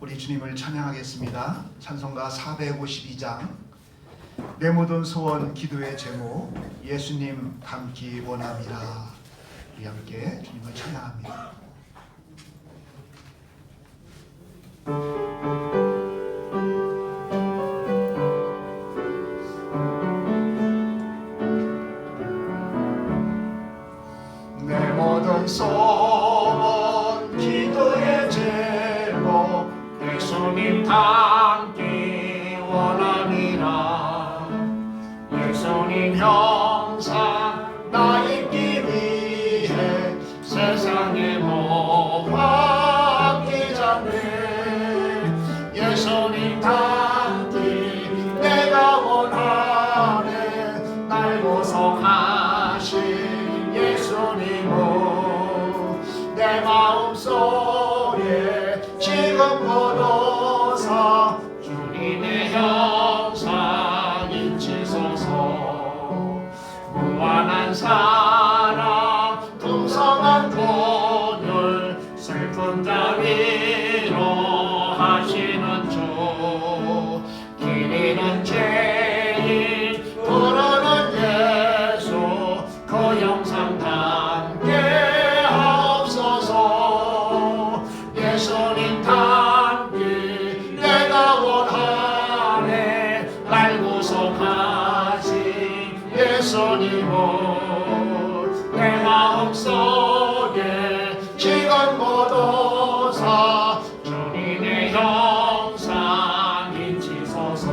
우리 주님을 찬양하겠습니다. 찬송가 452장 내 모든 소원 기도의 제목 예수님 닮기 원함이라. 우리 함께 주님을 찬양합니다. 내 모든 소원 기도의 제목 예수님 닮기 원함이라. 예수님 형상 나 입기 위해 세상의 모방 기잡네. 예수님 닮기 내가 원하네. 날 구속하신 예수님은 내 마음속에 지금 보도사 주님의 형상 인치소서. 무한한 사랑 풍성한 분을 슬픈 자 위로 하시는 주. 길이는 죄인 부르는 예수 그 형상 담게 하옵소서. 예수님 닮기 내가 원하네. 날 구속하신 예수님은 내 마음속에 지금 보도사 주님의 형상 인치소서.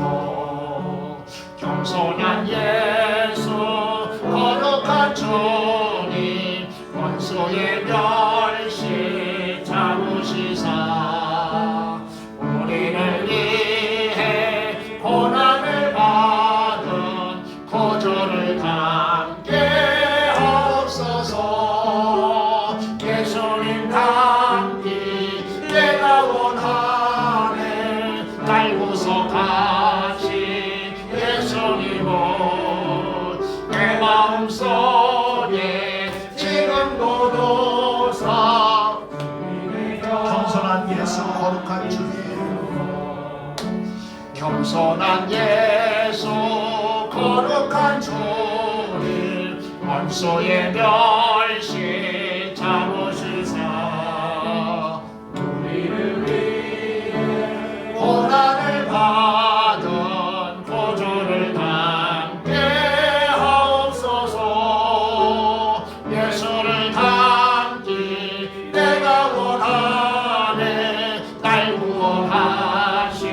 겸손한 예수 거룩한 주님 원수의 멸시 잡으시사 우리를 위해 고난을 받은 구주를 담게 하옵소서. 예수님 닮기 내가 원하네. 날 구속하신 예수님은 내 마음속에 지금도 도사. 겸손한 예수 거룩한 주님 겸손한 예수 거룩한 주님 원수의 멸시 잡으시사 우리를 위해 고난을 받은 구주를 담게 하옵소서. 예수를 담기 내가 원하네. 날 구원하신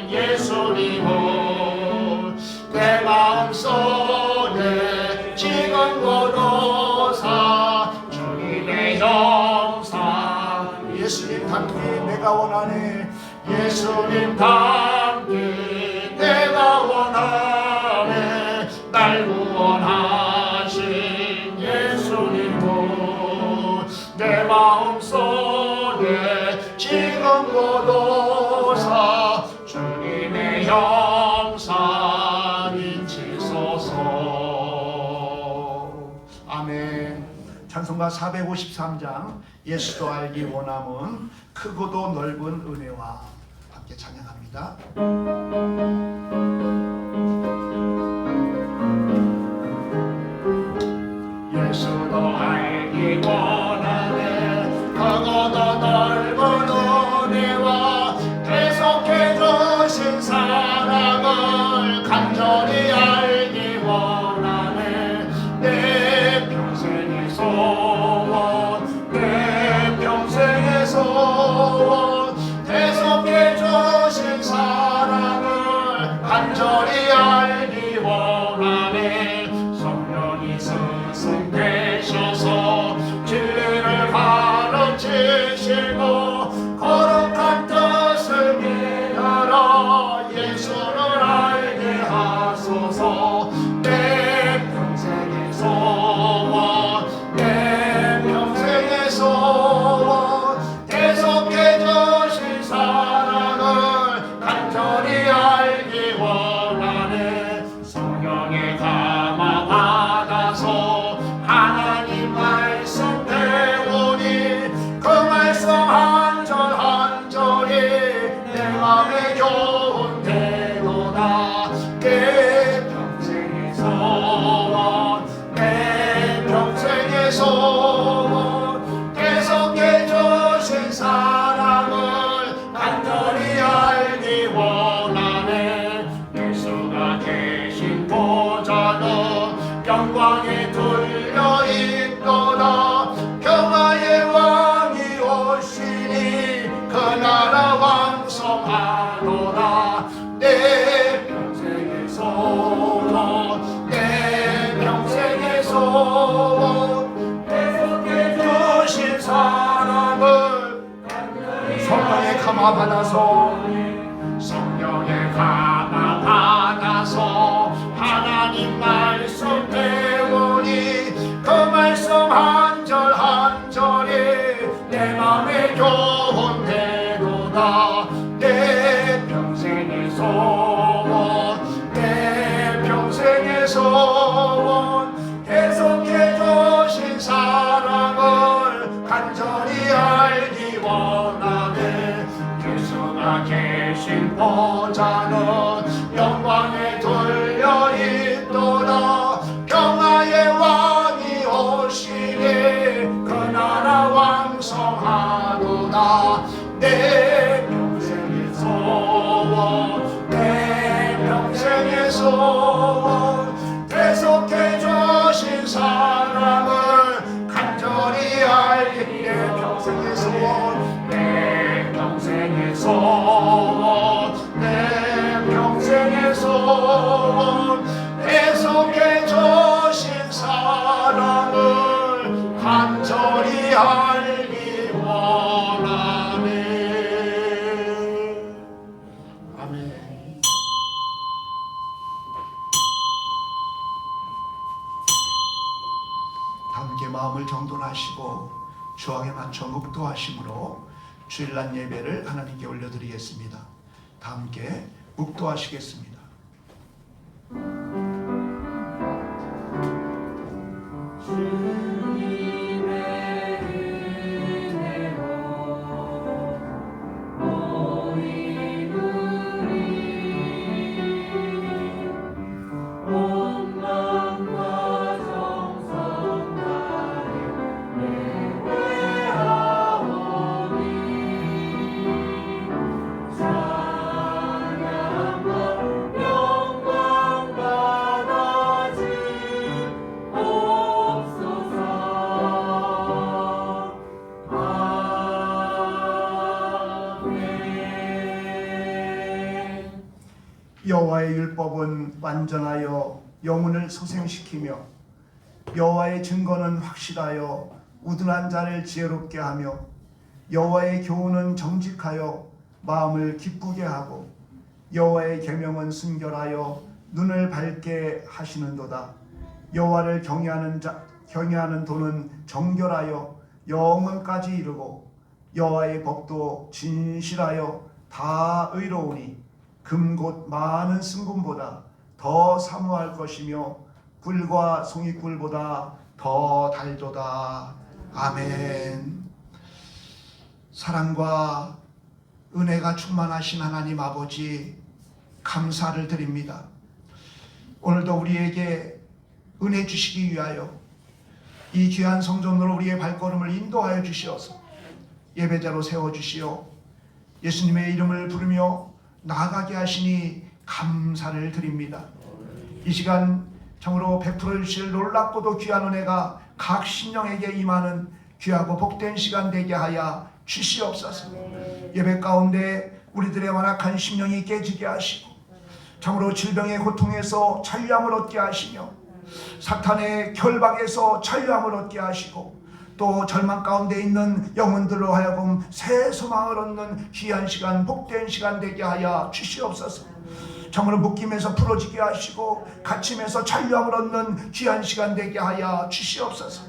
예수님은 내 마음속에 지금 고도사 주님의 형상 예수님 닮기 내가 원하네. 예수님 닮기 내가 원하네. 날 구원하신 예수님은 내 마음속에 지금 고도사 주님의 형상 인치소서. 아멘. 찬송가 453장 예수도 알기 원함은 크고도 넓은 은혜와 함께 찬양합니다. 예수도 알기 원하네. 크고도 넓은 은혜와 계속해 주신 사랑을 간절히 알기 원하네. 내 평생의 소원 내 평생의 소원 계속해 주신 사랑을 완성하도다. 내 평생의 소원, 내 평생의 소원, 계속해 주신 사랑을 성령의 감화 받아서, 성령의 감화 받아서 하나님 말씀 배우니 그 말씀 한 절 한 절이 내 맘에 교훈되도다. 내 평생의 소원, 내 평생의 소원, 계속해 주신 사랑을 간절히 알기 원하네. 예수가 계신 보좌는 영광에 둘려 있도다. 평화의 왕이 오시니 그 나라 왕성하도다. 내 평생의 소원, 내 평생의 소원, 계속해 주신 사랑을 간절히 알기. 내 평생의 소원, 내 평생의 소원, 내 평생의 소원, 계속해 주신 사랑을 간절히 알기 원하네. 아멘. 다 함께 마음을 정돈하시고 주왕에 맞춰 묵도하심으로 주일날 예배를 하나님께 올려드리겠습니다. 다 함께 묵도하시겠습니다. 여호와의 율법은 완전하여 영혼을 소생시키며 여호와의 증거는 확실하여 우둔한 자를 지혜롭게 하며 여호와의 교훈은 정직하여 마음을 기쁘게 하고 여호와의 계명은 순결하여 눈을 밝게 하시는도다. 여호와를 경외하는 도는 정결하여 영원까지 이르고 여호와의 법도 진실하여 다 의로우니 금곧 많은 승금보다 더 사모할 것이며 꿀과 송이꿀보다 더 달도다. 아멘. 사랑과 은혜가 충만하신 하나님 아버지, 감사를 드립니다. 오늘도 우리에게 은혜 주시기 위하여 이 귀한 성전으로 우리의 발걸음을 인도하여 주시어서 예배자로 세워주시어 예수님의 이름을 부르며 나아가게 하시니 감사를 드립니다. 이 시간 참으로 베풀어 주실 놀랍고도 귀한 은혜가 각 심령에게 임하는 귀하고 복된 시간 되게 하여 주시옵소서. 예배 가운데 우리들의 완악한 심령이 깨지게 하시고 참으로 질병의 고통에서 자유함을 얻게 하시며 사탄의 결박에서 자유함을 얻게 하시고 또 절망 가운데 있는 영혼들로 하여금 새 소망을 얻는 귀한 시간, 복된 시간 되게 하여 주시옵소서. 참으로 묶임에서 풀어지게 하시고 갇힘에서 자유함을 얻는 귀한 시간 되게 하여 주시옵소서.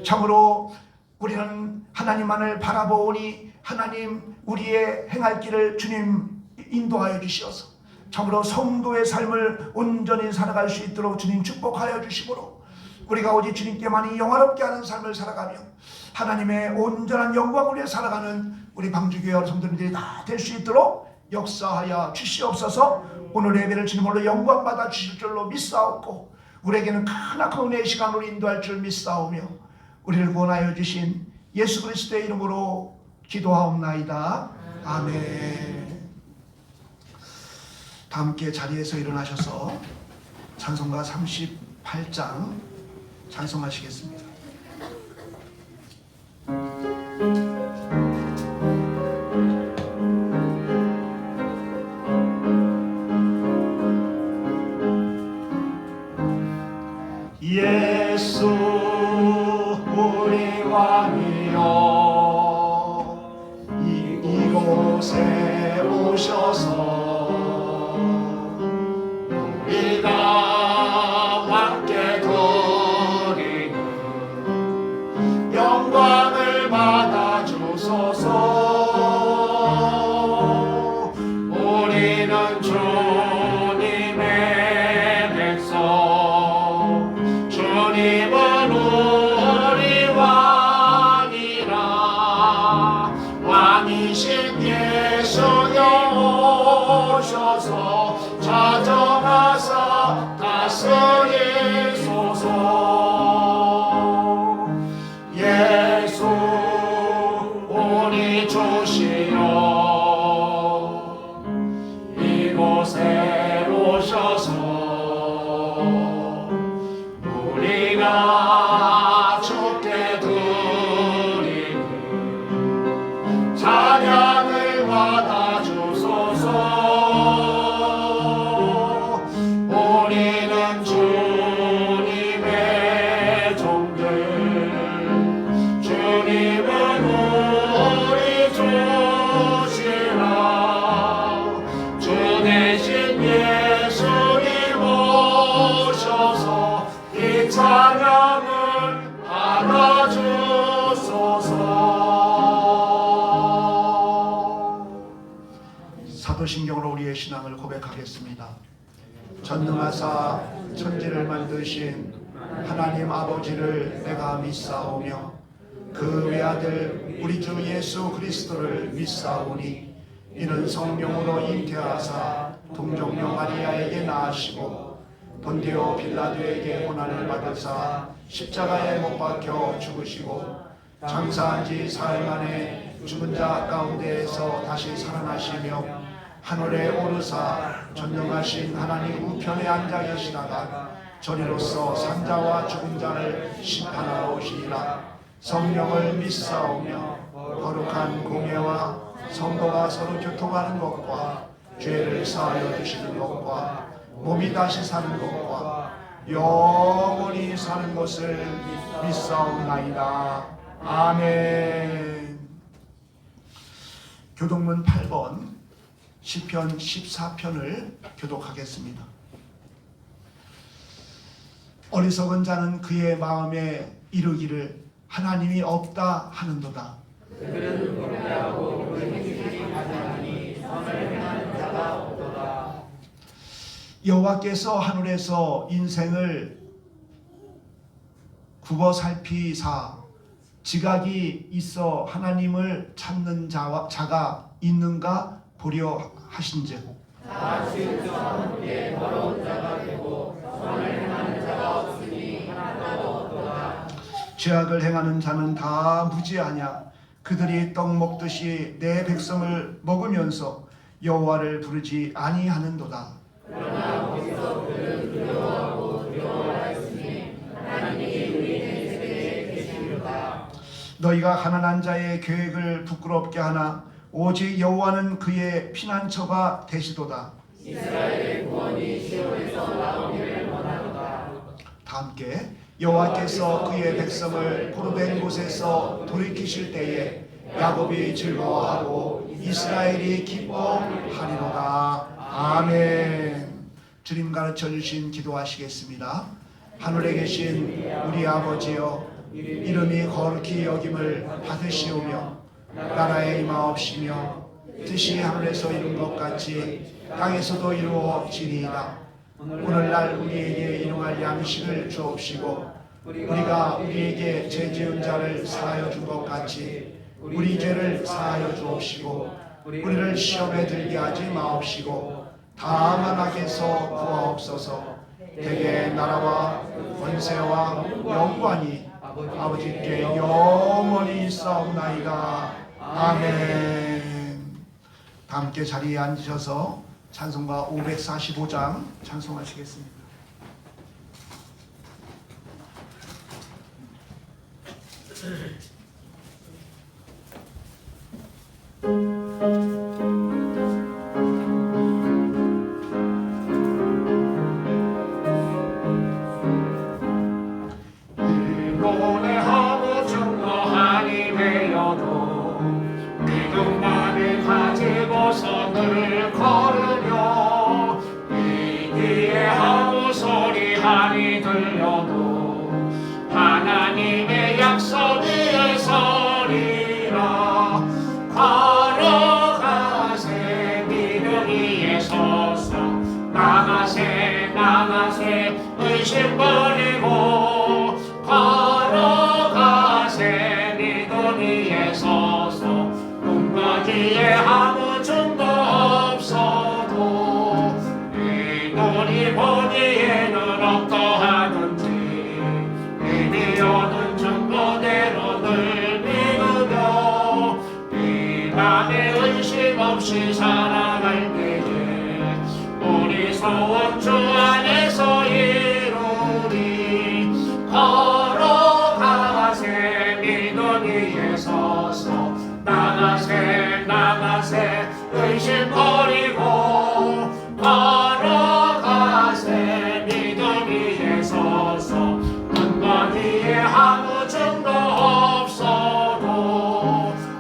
참으로 우리는 하나님만을 바라보오니 하나님 우리의 행할 길을 주님 인도하여 주시옵소서. 참으로 성도의 삶을 온전히 살아갈 수 있도록 주님 축복하여 주시므로 우리가 오직 주님께만이 영화롭게 하는 삶을 살아가며 하나님의 온전한 영광을 위해 살아가는 우리 방주교회 성도님들이 다 될 수 있도록 역사하여 주시옵소서. 오늘 예배를 주님으로 영광받아 주실 줄로 믿사옵고 우리에게는 크나큰 은혜의 시간으로 인도할 줄 믿사오며 우리를 구원하여 주신 예수 그리스도의 이름으로 기도하옵나이다. 아멘. 다 함께 자리에서 일어나셔서 찬송가 38장 찬송하시겠습니다. 오셔서 우리가 함께 드리는 영광을 받아 주소서. 우리는 주님의 백성, 주님은 우리 왕이라. 왕이신 예수여 오셔서 자정하사 다스리소서. 예수 우리 주시여 이곳에 오셔서 우리가 주께 드리는 찬양을 받아 주소서. 우리는 주님의 종들, 주님은 우리 주시라. 주 대신 예수님 오셔서 이 찬양을 받아 주소서. 사도신경으로 우리의 신앙을 고백하겠습니다. 전능하사 천지를 만드신 하나님 아버지를 내가 믿사오며 그 외아들 우리 주 예수 그리스도를 믿사오니 이는 성령으로 잉태하사 동정녀 마리아에게 낳으시고 본디오 빌라도에게 고난을 받으사 십자가에 못 박혀 죽으시고 장사한 지 사흘 만에 죽은 자 가운데에서 다시 살아나시며 하늘에 오르사 전능하신 하나님 우편에 앉아 계시다가 저리로서 산자와 죽은 자를 심판하러 오시리라. 성령을 믿사오며 거룩한 공예와 성도가 서로 교통하는 것과 죄를 사하여 주시는 것과 몸이 다시 사는 것과 영원히 사는 것을 믿사옵나이다. 아멘. 교독문 8번 시편 14편을 교독하겠습니다. 어리석은 자는 그의 마음에 이르기를 하나님이 없다 하는도다. 그들은 경배하고 그 행실이 가자하니 선을 행하는 자가 없도다. 여호와께서 하늘에서 인생을 굽어 살피사 지각이 있어 하나님을 찾는 자가 있는가 보려 하신즉 다 지극정 함께 더러운 자가 되고 선을 행하는 자가 없으니 하나도 없도다. 죄악을 행하는 자는 다 무지하냐. 그들이 떡 먹듯이 내 백성을 먹으면서 여호와를 부르지 아니하는도다. 그러나 거기서 그들은 두려워하고 두려워하였으니 하나님이 우리 세대에 계시리로다. 너희가 가난한 자의 계획을 부끄럽게 하나 오직 여호와는 그의 피난처가 되시도다. 이스라엘의 구원이 시온에서 나오기를 원하도다. 다 함께 여호와께서 그의 백성을 포로된 곳에서 돌이키실 때에 야곱이 즐거워하고 이스라엘이 기뻐하리로다. 아멘. 주님 가르쳐 주신 기도하시겠습니다. 하늘에 계신 우리 아버지여, 이름이 거룩히 여김을 받으시오며 나라에 임하옵시며 뜻이 하늘에서 이룬 것 같이 땅에서도 이루어지리이다. 오늘날 우리에게 일용할 양식을 주옵시고 우리가 우리에게 죄 지은 자를 사하여 준 것 같이 우리 죄를 사하여 주옵시고 우리를 시험에 들게 하지 마옵시고 다만 악에서 구하옵소서. 대개 나라와 권세와 영광이 아버지께 영원히 있사옵나이다. 아멘. 다 함께 자리에 앉으셔서 찬송가 545장 찬송하시겠습니다. 노래하고 증거하니 되어도 믿음만을 가지고서는 길을 걸으며 이 귀에 아무 소리 많이 들려도 하나님의 약속 위에 서리라. 걸어가세 믿음 위에 서서 나가세 나가세 의심 버리고 걸어가세 믿음 위에 서서 눈과 귀에 아무 증거 없어도 이 눈이 보기에는 어떠하든지 이미 얻은 증거대로 늘 믿으며 이 밤에 의심 없이 살아갈 때에 우리 소원 주 안에서 이루리. 걸어가세 믿음 위에 서서 나가세 나가세 의심 버리고 걸어가세 믿음 위에 서서 눈과 귀에 아무 증거 없어도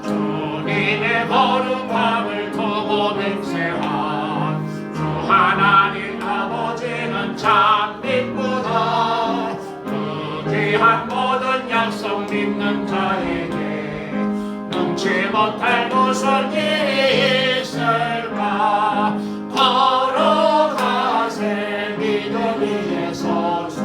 주님의 거룩함을 두고 맹세한 주 하나님 아버지는 참 믿구나. 그 귀한 모든 약속 믿는 자에게 능치 못할 무슨 일이 있을까. 걸어가세 믿음 위에 서서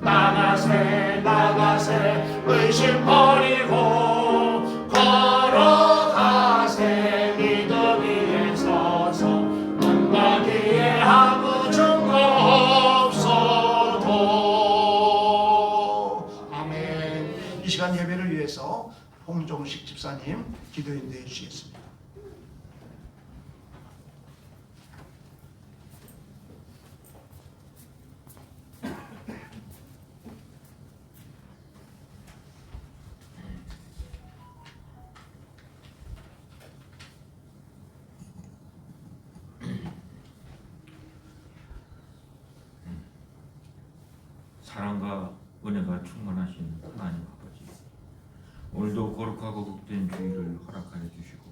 나가세 나가세 의심 버리고 걸어가세 믿음 위에 서서 눈과 귀에 아무 증거 없어도. 아멘. 이 시간 예배를 위해서 홍종식 집사님 기도 인도해 주시겠습니다. 사랑과 은혜가 충만하신 하나님 아버지, 오늘도 거룩하고 복된 주일을 허락하여 주시고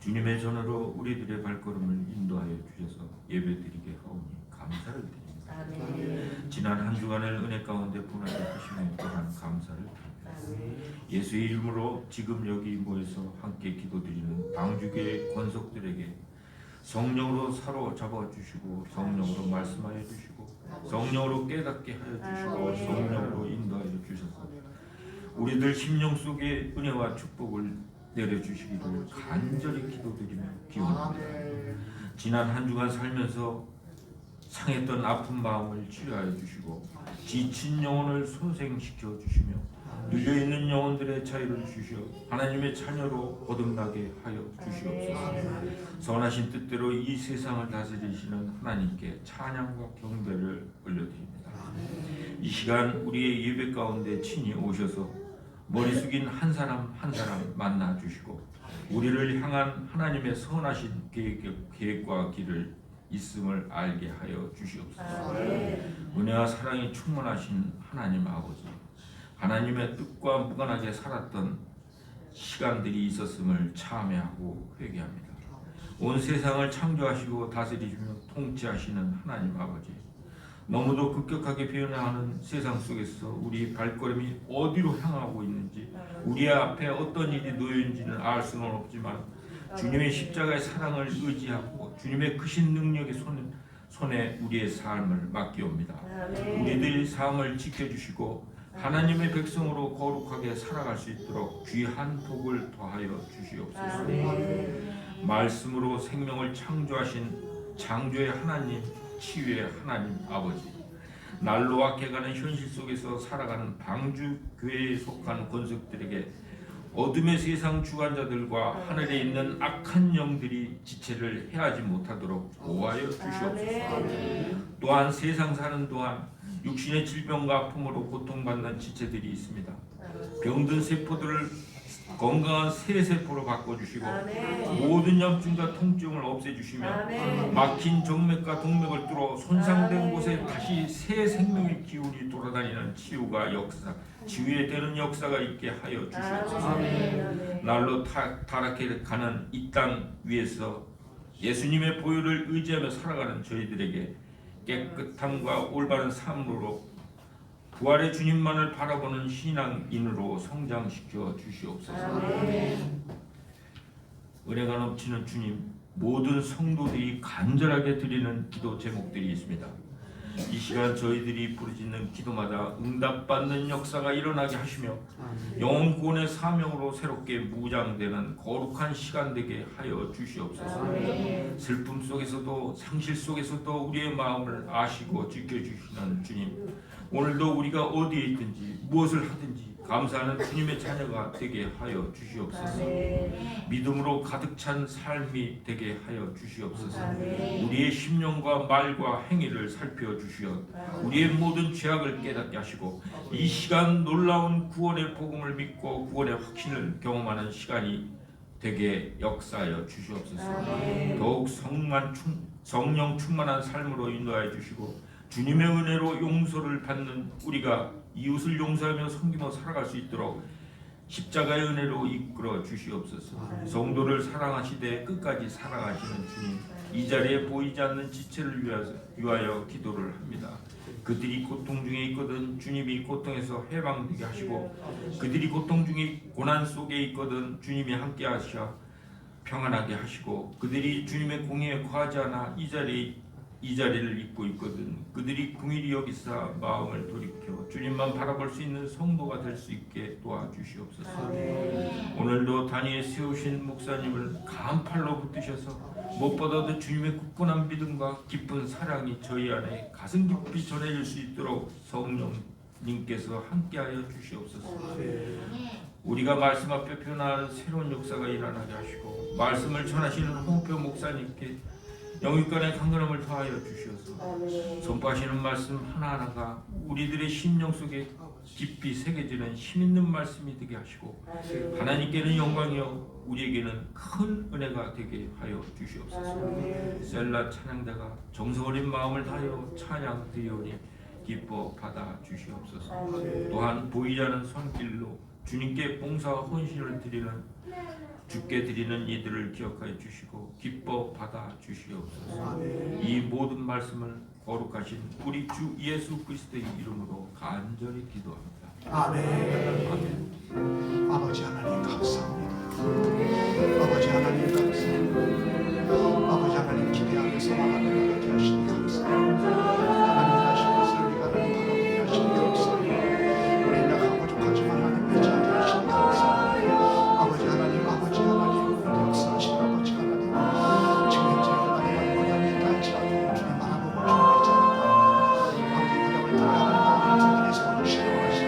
주님의 전으로 우리들의 발걸음을 인도하여 주셔서 예배드리게 하오니 감사를 드립니다. 아멘. 지난 한 주간을 은혜 가운데 보내게 하시며 또한 감사를 드립니다. 예수의 이름으로 지금 여기 모여서 함께 기도드리는 방주교의 권속들에게 성령으로 사로잡아 주시고 성령으로 말씀하여 주시고 성령으로 깨닫게 하여 주시고 성령으로 인도하여 주셔서 우리들 심령 속에 은혜와 축복을 내려주시기를 간절히 기도드리며 기원합니다. 지난 한 주간 살면서 상했던 아픈 마음을 치료하여 주시고 지친 영혼을 소생시켜 주시며 눌려있는 영혼들의 자유를 주시어 하나님의 자녀로 거듭나게 하여 주시옵소서. 선하신 뜻대로 이 세상을 다스리시는 하나님께 찬양과 경배를 올려드립니다. 이 시간 우리의 예배 가운데 친히 오셔서 머리 숙인 한 사람 한 사람 만나 주시고 우리를 향한 하나님의 선하신 계획과 길을 있음을 알게 하여 주시옵소서. 은혜와 사랑이 충만하신 하나님 아버지, 하나님의 뜻과 무관하게 살았던 시간들이 있었음을 참회하고 회개합니다. 온 세상을 창조하시고 다스리시며 통치하시는 하나님 아버지, 너무도 급격하게 변화하는 세상 속에서 우리 발걸음이 어디로 향하고 있는지, 우리 앞에 어떤 일이 놓여 있는지는 알 수는 없지만 주님의 십자가의 사랑을 의지하고 주님의 크신 능력의 손에 우리의 삶을 맡기옵니다. 우리들의 삶을 지켜주시고 하나님의 백성으로 거룩하게 살아갈 수 있도록 귀한 복을 더하여 주시옵소서. 말씀으로 생명을 창조하신 창조의 하나님, 치유의 하나님 아버지, 날로 악해가는 현실 속에서 살아가는 방주 교회에 속한 권속들에게 어둠의 세상 주관자들과 하늘에 있는 악한 영들이 지체를 해하지 못하도록 보호하여 주시옵소서. 또한 세상 사는 동안 육신의 질병과 아픔으로 고통받는 지체들이 있습니다. 병든 세포들을 건강한 새 세포로 바꿔주시고 모든 염증과 통증을 없애주시며 막힌 정맥과 동맥을 뚫어 손상된 곳에 다시 새 생명의 기운이 돌아다니는 치유가 치유되는 역사가 있게 하여 주시옵소서. 날로 타락해 가는 이 땅 위에서 예수님의 보혈을 의지하며 살아가는 저희들에게 깨끗함과 올바른 삶으로 부활의 주님만을 바라보는 신앙인으로 성장시켜 주시옵소서. 은혜가 넘치는 주님, 모든 성도들이 간절하게 드리는 기도 제목들이 있습니다. 이 시간 저희들이 부르짖는 기도마다 응답받는 역사가 일어나게 하시며 영혼 구원의 사명으로 새롭게 무장되는 거룩한 시간 되게 하여 주시옵소서. 슬픔 속에서도 상실 속에서도 우리의 마음을 아시고 지켜주시는 주님, 오늘도 우리가 어디에 있든지 무엇을 하든지 감사하는 주님의 자녀가 되게 하여 주시옵소서. 믿음으로 가득 찬 삶이 되게 하여 주시옵소서. 우리의 심령과 말과 행위를 살펴주시어 우리의 모든 죄악을 깨닫게 하시고 이 시간 놀라운 구원의 복음을 믿고 구원의 확신을 경험하는 시간이 되게 역사하여 주시옵소서. 더욱 성령 충만한 삶으로 인도하여 주시고 주님의 은혜로 용서를 받는 우리가 이웃을 용서하며 섬기며 살아갈 수 있도록 십자가의 은혜로 이끌어 주시옵소서. 성도를 사랑하시되 끝까지 사랑하시는 주님, 이 자리에 보이지 않는 지체를 위하여 기도를 합니다. 그들이 고통 중에 있거든 주님이 고통에서 해방되게 하시고, 그들이 고통 중에 고난 속에 있거든 주님이 함께 하시어 평안하게 하시고, 그들이 주님의 공의에 거하지 않아 이 자리를 입고 있거든 그들이 긍휼히 여기사 마음을 돌이켜 주님만 바라볼 수 있는 성도가 될 수 있게 도와주시옵소서. 오늘도 단위에 세우신 목사님을 간팔로 붙드셔서 무엇보다도 주님의 굳건한 믿음과 깊은 사랑이 저희 안에 가슴 깊이 전해질 수 있도록 성령님께서 함께하여 주시옵소서. 우리가 말씀 앞에 표현하는 새로운 역사가 일어나게 하시고, 말씀을 전하시는 홍표 목사님께 영육간의 강건함을 더하여 주시어서 선포하시는 말씀 하나하나가 우리들의 심령 속에 깊이 새겨지는 힘있는 말씀이 되게 하시고, 하나님께는 영광이요 우리에게는 큰 은혜가 되게 하여 주시옵소서. 셀라 찬양대가 정성 어린 마음을 다하여 찬양 드리오니 기뻐 받아 주시옵소서. 또한 보이지 않는 손길로 주님께 봉사와 헌신을 드리는 주께 드리는 이들을 기억하여 주시고 기뻐 받아 주시옵소서. 이 모든 말씀을 거룩하신 우리 주 예수 그리스도의 이름으로 간절히 기도합니다. 아멘. 아버지 하나님 감사합니다. 아버지 하나님 감사합니다. 아버지 하나님 기대하면서 나아가게 하시니 감사합니다. 하나님 하신 것을 우리가 바라보게 하시니 감사합니다. 우리 약하고 부족하지만 하나님의 자녀 하시니 감사합니다. 아버지 하나님 역사하신 아버지 하나님, 지금 현재 하나님 고향에 있다 할지라도 주님 바라보고 주님 있지 않을까. 아버지 바람을 타야 하는 마음을 들이서 주시옵소서.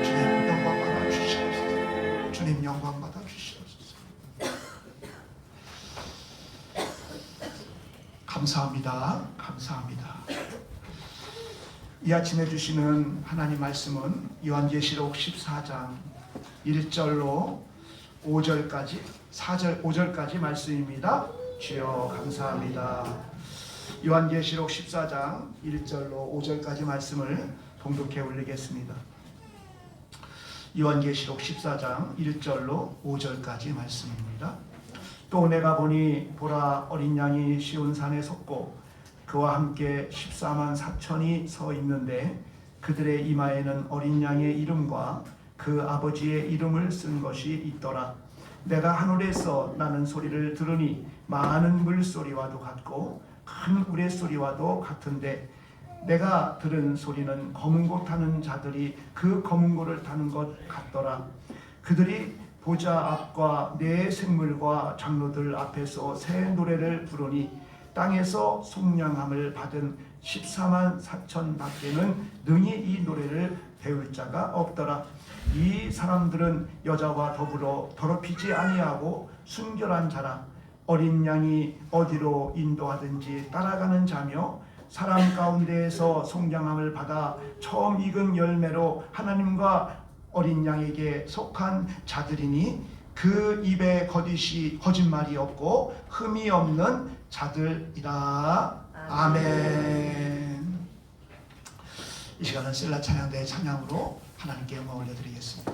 주님 영광 받아 주시옵소서. 주님 영광 받아 주시옵소서. 감사합니다. 감사합니다. 이 아침에 주시는 하나님 말씀은 요한계시록 14장 1절로 5절까지 4절 5절까지 말씀입니다. 주여 감사합니다. 요한계시록 14장 1절로 5절까지 말씀을 봉독해 올리겠습니다. 요한계시록 14장 1절로 5절까지 말씀입니다. 또 내가 보니 보라 어린 양이 시온산에 섰고 그와 함께 14만 4천이 서 있는데 그들의 이마에는 어린 양의 이름과 그 아버지의 이름을 쓴 것이 있더라. 내가 하늘에서 나는 소리를 들으니 많은 물소리와도 같고 큰 우레소리와도 같은데, 내가 들은 소리는 검은 고 타는 자들이 그 검은 고를 타는 것 같더라. 그들이 보좌 앞과 네 생물과 장로들 앞에서 새 노래를 부르니 땅에서 속량함을 받은 14만 4천 밖에는 능히 이 노래를 배울 자가 없더라. 이 사람들은 여자와 더불어 더럽히지 아니하고 순결한 자라. 어린 양이 어디로 인도하든지 따라가는 자며 사람 가운데에서 속량함을 받아 처음 익은 열매로 하나님과 어린 양에게 속한 자들이니 그 입에 거짓말이 없고 흠이 없는 자들이라. 아멘. 이 시간은 셀라 찬양대의 찬양으로 하나님께 영광 올려드리겠습니다.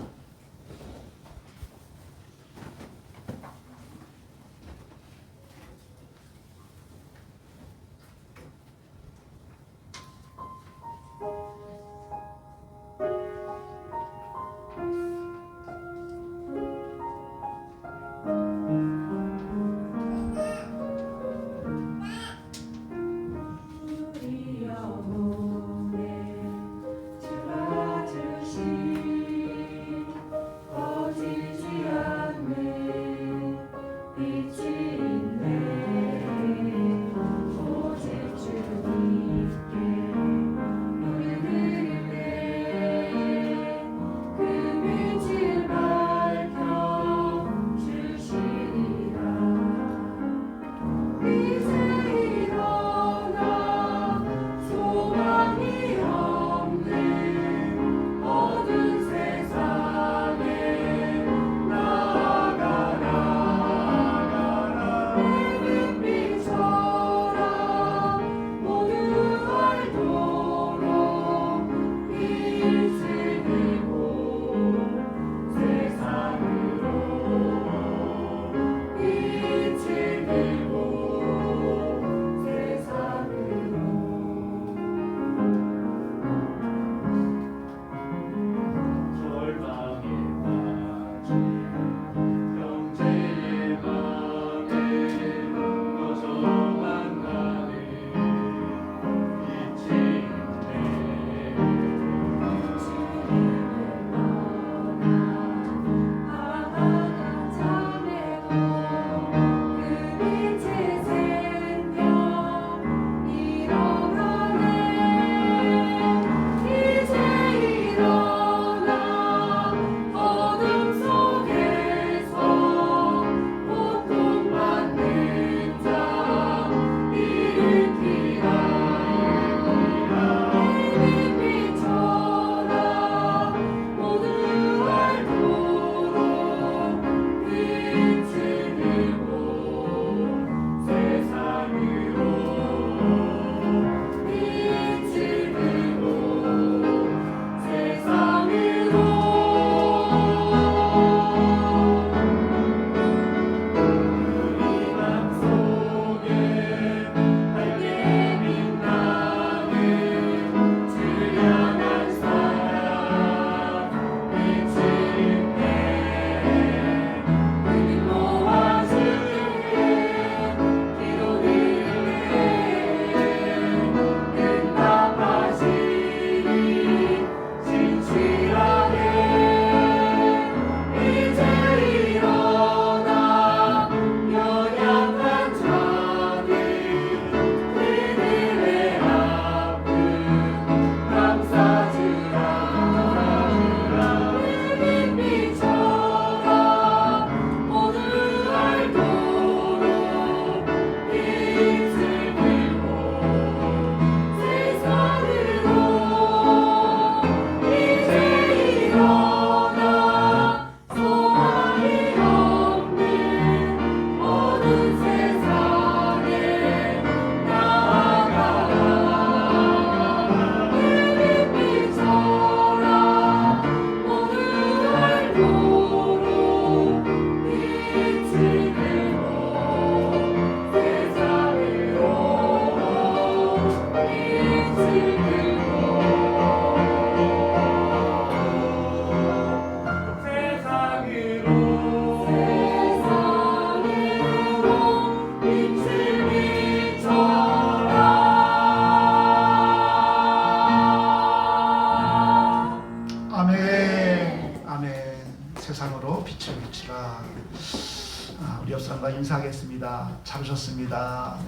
인사하겠습니다. 잘 오셨습니다.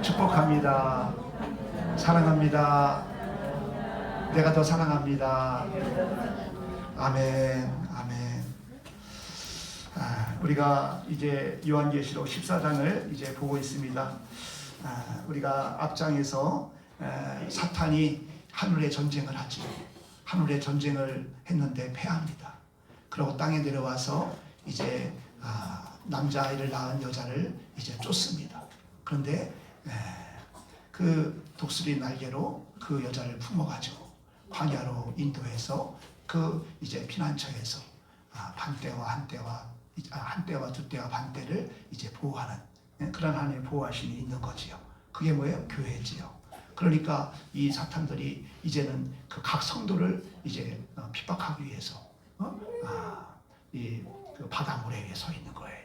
축복합니다. 사랑합니다. 내가 더 사랑합니다. 아멘. 아멘. 우리가 이제 요한계시록 14장을 이제 보고 있습니다. 우리가 앞장에서 사탄이 하늘의 전쟁을 하지. 하늘의 전쟁을 했는데 패합니다. 그리고 땅에 내려와서 이제 남자아이를 낳은 여자를 이제 쫓습니다. 그런데 그 독수리 날개로 그 여자를 품어가지고 광야로 인도해서 그 이제 피난처에서 반때와 한때와 두때와 반때를 이제 보호하는 그런 하나님의 보호하심이 있는 거지요. 그게 뭐예요? 교회지요. 그러니까 이 사탄들이 이제는 그 각 성도를 이제 핍박하기 위해서 그 바닷물에 위에 서 있는 거예요.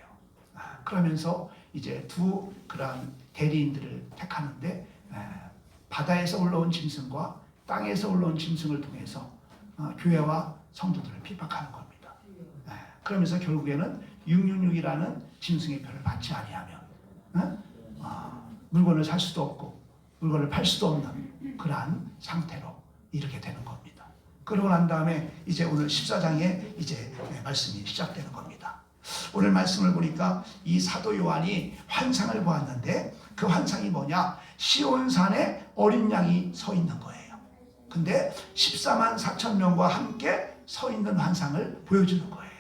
그러면서 이제 두 그러한 대리인들을 택하는데 바다에서 올라온 짐승과 땅에서 올라온 짐승을 통해서 교회와 성도들을 핍박하는 겁니다. 그러면서 결국에는 666이라는 짐승의 표를 받지 아니하면 물건을 살 수도 없고 물건을 팔 수도 없는 그러한 상태로 이렇게 되는 겁니다. 그러고 난 다음에 이제 오늘 14장에 이제 말씀이 시작되는 겁니다. 오늘 말씀을 보니까 이 사도 요한이 환상을 보았는데 그 환상이 뭐냐? 시온산에 어린 양이 서 있는 거예요. 근데 14만 4천 명과 함께 서 있는 환상을 보여주는 거예요.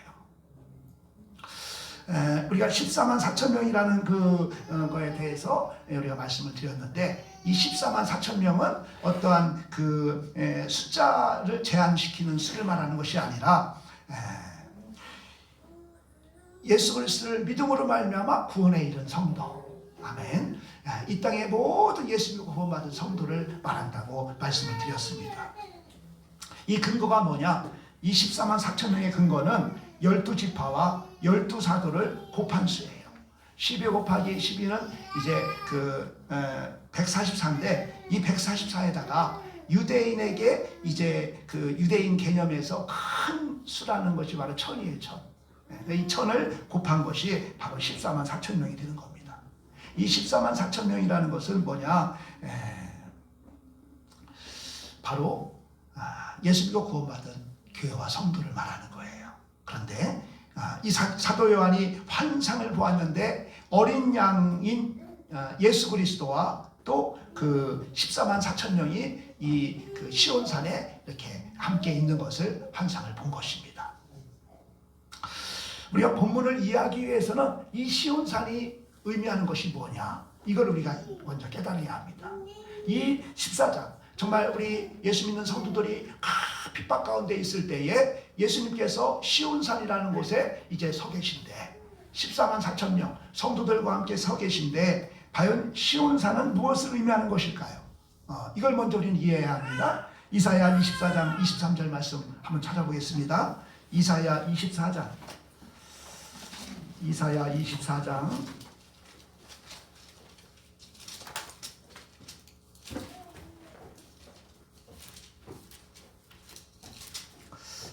우리가 14만 4천 명이라는 그거에 대해서 우리가 말씀을 드렸는데 이 14만 4천 명은 어떠한 그 숫자를 제한시키는 수를 말하는 것이 아니라 예수 그리스도를 믿음으로 말미암아 구원에 이른 성도, 아멘. 이 땅의 모든 예수 믿고 구원받은 성도를 말한다고 말씀을 드렸습니다. 이 근거가 뭐냐? 이 14만 4천 명의 근거는 12지파와 12사도를 곱한 수예요. 12 곱하기 12는 이제 그 144인데 이 144에다가 유대인에게 이제 그 유대인 개념에서 큰 수라는 것이 바로 천이에요. 천. 이 천을 곱한 것이 바로 14만 4천 명이 되는 겁니다. 이 14만 4천 명이라는 것은 뭐냐? 바로 예수 믿고 구원받은 교회와 성도를 말하는 거예요. 그런데 이 사도 요한이 환상을 보았는데 어린 양인 예수 그리스도와 또 그 14만 4천 명이 이 그 시온산에 이렇게 함께 있는 것을 환상을 본 것입니다. 우리가 본문을 이해하기 위해서는 이 시온산이 의미하는 것이 뭐냐? 이걸 우리가 먼저 깨달아야 합니다. 이 14장 정말 우리 예수 믿는 성도들이 핍박 가운데 있을 때에 예수님께서 시온산이라는 곳에 이제 서 계신데 14만 4천 명 성도들과 함께 서 계신데 과연 시온산은 무엇을 의미하는 것일까요? 이걸 먼저 우리는 이해해야 합니다. 이사야 24장 23절 말씀 한번 찾아보겠습니다. 이사야 24장 이사야 24장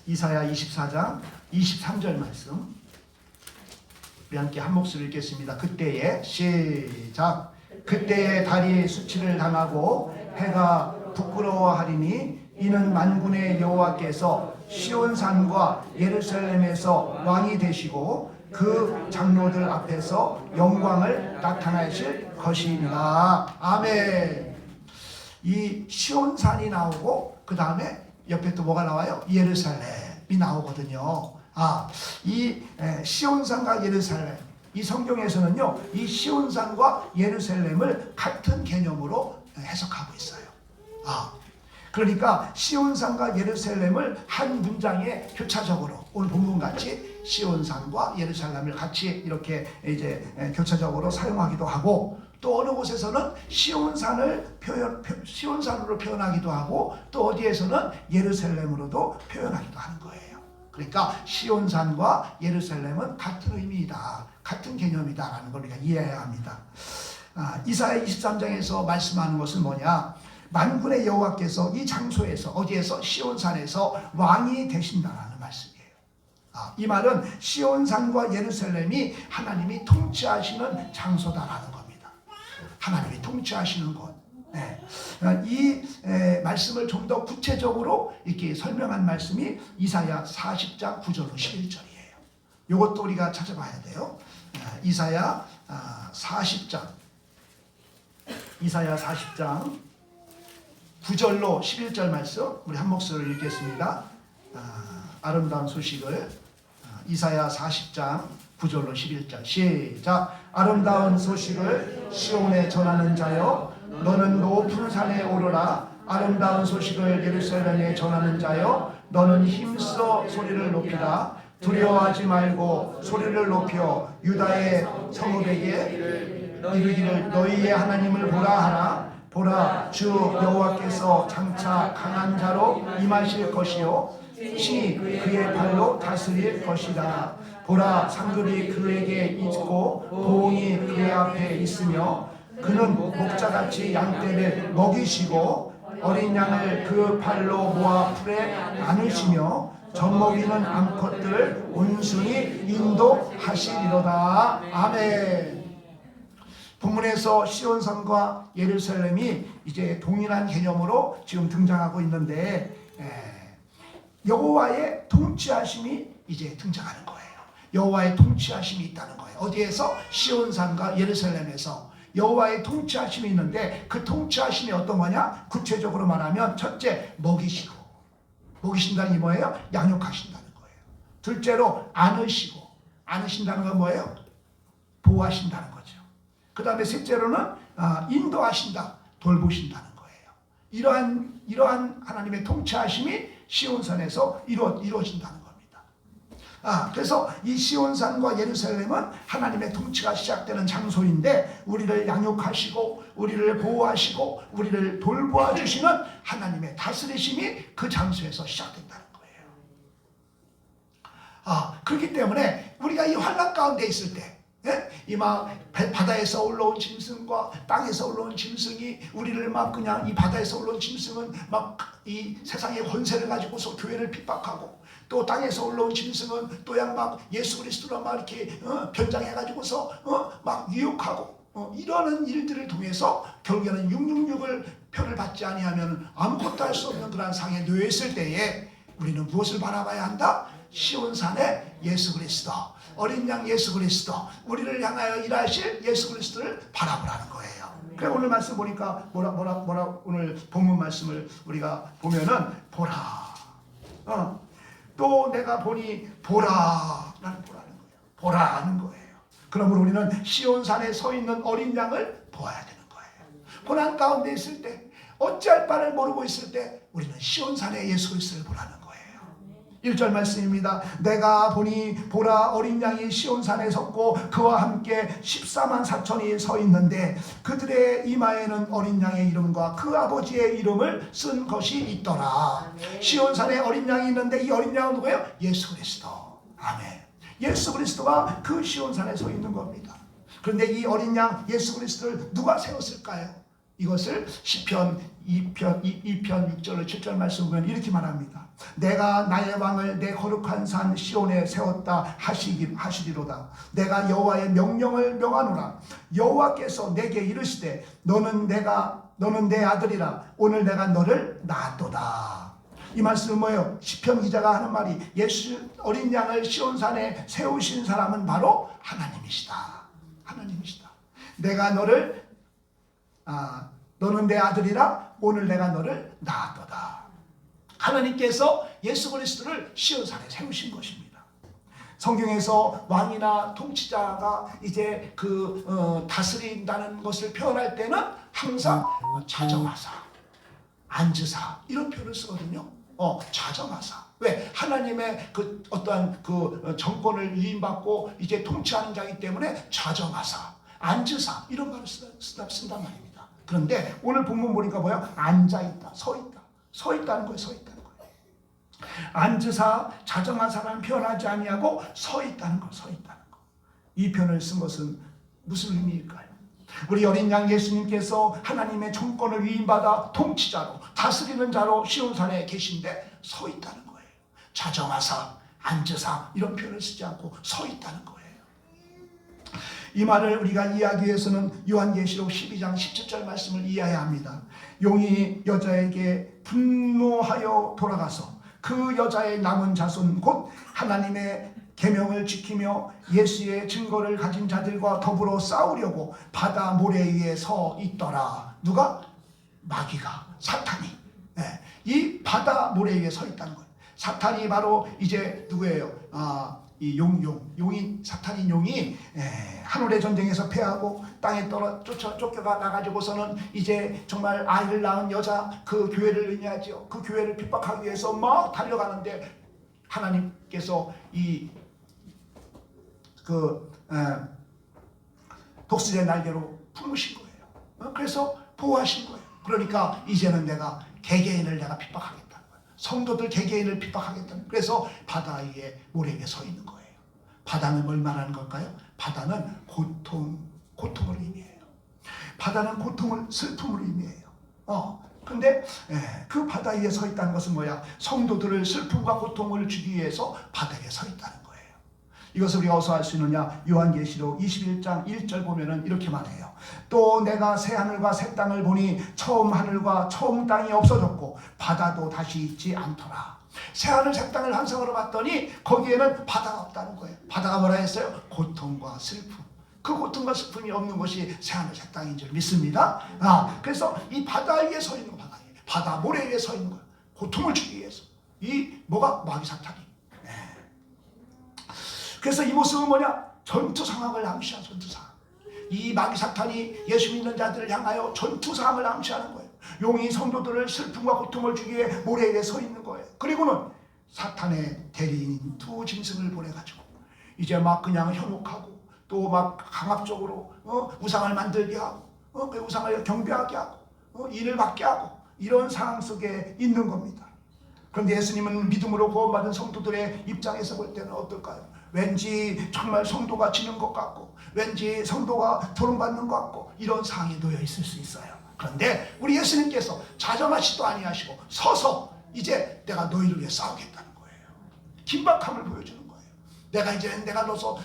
이사야 24장 23절 말씀 우리 함께 한 목소리 읽겠습니다. 그때에 시작. 그때에 달이 수치를 당하고 해가 부끄러워하리니 이는 만군의 여호와께서 시온산과 예루살렘에서 왕이 되시고 그 장로들 앞에서 영광을 나타내실 것이니라. 아멘. 이 시온산이 나오고 그 다음에 옆에 또 뭐가 나와요? 예루살렘이 나오거든요. 이 시온산과 예루살렘, 이 성경에서는요, 이 시온산과 예루살렘을 같은 개념으로 해석하고 있어요. 그러니까 시온산과 예루살렘을 한 문장에 교차적으로 오늘 본문같이 시온산과 예루살렘을 같이 이렇게 이제 교차적으로 사용하기도 하고 또 어느 곳에서는 시온산으로 표현하기도 하고 또 어디에서는 예루살렘으로도 표현하기도 하는 거예요. 그러니까 시온산과 예루살렘은 같은 의미이다, 같은 개념이다라는 걸 우리가 이해해야 합니다. 이사야 23장에서 말씀하는 것은 뭐냐? 만군의 여호와께서 이 장소에서 어디에서 시온산에서 왕이 되신다라는 말씀이에요. 이 말은 시온산과 예루살렘이 하나님이 통치하시는 장소다라는 겁니다. 하나님이 통치하시는 곳. 이 말씀을 좀 더 구체적으로 이렇게 설명한 말씀이 이사야 40장 9절로 11절이에요. 이것도 우리가 찾아봐야 돼요. 이사야 40장 9절로 11절 말씀 우리 한 목소리로 읽겠습니다. 아름다운 소식을 이사야 40장 9절로 11절 시작. 아름다운 소식을 시온에 전하는 자여 너는 높은 산에 오르라. 아름다운 소식을 예루살렘에 전하는 자여 너는 힘써 소리를 높이라. 두려워하지 말고 소리를 높여 유다의 성읍에게 이르기를 너희의 하나님을 보라 하라. 보라 주 여호와께서 장차 강한 자로 임하실 것이요 신이 그의 발로 다스릴 것이다. 보라 상급이 그에게 있고 보응이 그의 앞에 있으며 그는 목자같이 양떼를 먹이시고 어린 양을 그 발로 모아 풀에 안으시며 젖먹이는 암컷들 온순히 인도하시리로다. 아멘. 본문에서 시온산과 예루살렘이 이제 동일한 개념으로 지금 등장하고 있는데 여호와의 통치하심이 이제 등장하는 거예요. 여호와의 통치하심이 있다는 거예요. 어디에서? 시온산과 예루살렘에서 여호와의 통치하심이 있는데 그 통치하심이 어떤 거냐? 구체적으로 말하면 첫째 먹이시고, 먹이신다는 게 뭐예요? 양육하신다는 거예요. 둘째로 안으신다는 건 뭐예요? 보호하신다는 거죠. 그 다음에 셋째로는 인도하신다, 돌보신다는 거예요. 이러한 하나님의 통치하심이 시온산에서 이루어진다는 겁니다. 그래서 이 시온산과 예루살렘은 하나님의 통치가 시작되는 장소인데 우리를 양육하시고 우리를 보호하시고 우리를 돌보아 주시는 하나님의 다스리심이 그 장소에서 시작된다는 거예요. 그렇기 때문에 우리가 이 환난 가운데 있을 때 이 막 바다에서 올라온 짐승과 땅에서 올라온 짐승이 우리를 막 그냥 이 바다에서 올라온 짐승은 막 이 세상의 권세를 가지고서 교회를 핍박하고 또 땅에서 올라온 짐승은 또한 막 예수 그리스도로 막 이렇게 변장해 가지고서 막 유혹하고 이러는 일들을 통해서 결국에는 666을 표를 받지 아니하면 아무것도 할 수 없는 그런 상에 놓여 있을 때에 우리는 무엇을 바라봐야 한다? 시온산의 예수 그리스도, 어린 양 예수 그리스도, 우리를 향하여 일하실 예수 그리스도를 바라보라는 거예요. 그래 오늘 말씀 보니까 뭐라 오늘 본문 말씀을 우리가 보면은 보라. 또 내가 보니 보라라는 거예요. 보라는 거예요. 그러므로 우리는 시온산에 서 있는 어린 양을 보아야 되는 거예요. 고난 가운데 있을 때, 어찌할 바를 모르고 있을 때 우리는 시온산의 예수 그리스도를 보라는 거예요. 1절 말씀입니다. 내가 보니 보라 어린 양이 시온산에 섰고 그와 함께 14만 4천이 서 있는데 그들의 이마에는 어린 양의 이름과 그 아버지의 이름을 쓴 것이 있더라. 시온산에 어린 양이 있는데 이 어린 양은 누구예요? 예수 그리스도. 아멘. 예수 그리스도가 그 시온산에 서 있는 겁니다. 그런데 이 어린 양 예수 그리스도를 누가 세웠을까요? 이것을 시편 2편 6절로 7절 말씀 보면 이렇게 말합니다. 내가 나의 왕을 내 거룩한 산 시온에 세웠다 하시리로다. 내가 여호와의 명령을 명하노라. 여호와께서 내게 이르시되 너는 내 아들이라. 오늘 내가 너를 낳았도다. 이 말씀은 뭐예요? 시편 기자가 하는 말이 예수 어린 양을 시온산에 세우신 사람은 바로 하나님이시다. 하나님이시다. 내가 너는 내 아들이라. 오늘 내가 너를 낳았도다. 하나님께서 예수 그리스도를 시온산에 세우신 것입니다. 성경에서 왕이나 통치자가 이제 다스린다는 것을 표현할 때는 항상 자정하사, 앉으사 이런 표현을 쓰거든요. 자정하사. 왜? 하나님의 어떠한 정권을 위임받고 이제 통치하는 자이기 때문에 자정하사, 앉으사 이런 말을 쓴단 말입니다. 그런데 오늘 본문 보니까 뭐야? 앉아있다, 서있다. 서있다는 거예요. 서있다는 거예요. 앉으사, 자정하사라는 표현하지 아니하고 서있다는 거, 서있다는 거. 이 표현을 쓴 것은 무슨 의미일까요? 우리 어린 양 예수님께서 하나님의 정권을 위임받아 통치자로, 다스리는 자로 시온산에 계신데 서있다는 거예요. 자정하사, 앉으사 이런 표현을 쓰지 않고 서 있다는 거예요. 이 말을 우리가 이해하기 위해서는 요한계시록 12장 17절 말씀을 이해해야 합니다. 용이 여자에게 분노하여 돌아가서 그 여자의 남은 자손 곧 하나님의 계명을 지키며 예수의 증거를 가진 자들과 더불어 싸우려고 바다 모래 위에 서 있더라. 누가? 마귀가, 사탄이. 네. 이 바다 모래 위에 서 있다는 거예요. 사탄이 바로 이제 누구예요? 이 용이 사탄인 용이 하늘의 전쟁에서 패하고 땅에 쫓겨가 나가지고서는 이제 정말 아이를 낳은 여자 그 교회를 의미하죠. 그 교회를 핍박하기 위해서 막 달려가는데 하나님께서 이 독수리의 날개로 품으신 거예요. 그래서 보호하신 거예요. 그러니까 이제는 내가 개개인을 내가 핍박하겠다는 거예요. 성도들 개개인을 핍박하겠다는 거예요. 그래서 바다 위에 모래 위에 서 있는 거예요. 바다는 뭘 말하는 걸까요? 바다는 고통을 의미해요. 바다는 고통을, 슬픔을 의미해요. 근데 그 바다 위에 서 있다는 것은 뭐야? 성도들을 슬픔과 고통을 주기 위해서 바다 위에 서 있다는 거예요. 이것을 우리가 어디서 알 수 있느냐? 요한계시록 21장 1절 보면은 이렇게 말해요. 또 내가 새 하늘과 새 땅을 보니 처음 하늘과 처음 땅이 없어졌고 바다도 다시 있지 않더라. 새 하늘 새 땅을 환상으로 봤더니 거기에는 바다가 없다는 거예요. 바다가 뭐라 했어요? 고통과 슬픔. 그 고통과 슬픔이 없는 것이 새 하늘 새 땅인 줄 믿습니다. 그래서 이 바다 위에 서 있는 거, 바다 모래 위에 서 있는 거예요. 고통을 주기 위해서. 이 뭐가? 마귀 사탄이. 그래서 이 모습은 뭐냐? 전투 상황을 암시한 전투 상황. 이 마귀 사탄이 예수 믿는 자들을 향하여 전투 상황을 암시하는 거예요. 용이 성도들을 슬픔과 고통을 주기 위해 모래 위에 서 있는 거예요. 그리고는 사탄의 대리인 두 짐승을 보내가지고 이제 막 그냥 현혹하고 또 막 강압적으로 우상을 만들게 하고 그 우상을 경배하게 하고 인을 받게 하고 이런 상황 속에 있는 겁니다. 그런데 예수님은 믿음으로 구원받은 성도들의 입장에서 볼 때는 어떨까요? 왠지 정말 성도가 지는 것 같고 왠지 성도가 조롱받는 것 같고 이런 상황에 놓여 있을 수 있어요. 그런데 우리 예수님께서 자정하시도 아니하시고 서서 이제 내가 너희를 위해 싸우겠다는 거예요. 긴박함을 보여주는 거예요. 내가 이제 내가 너서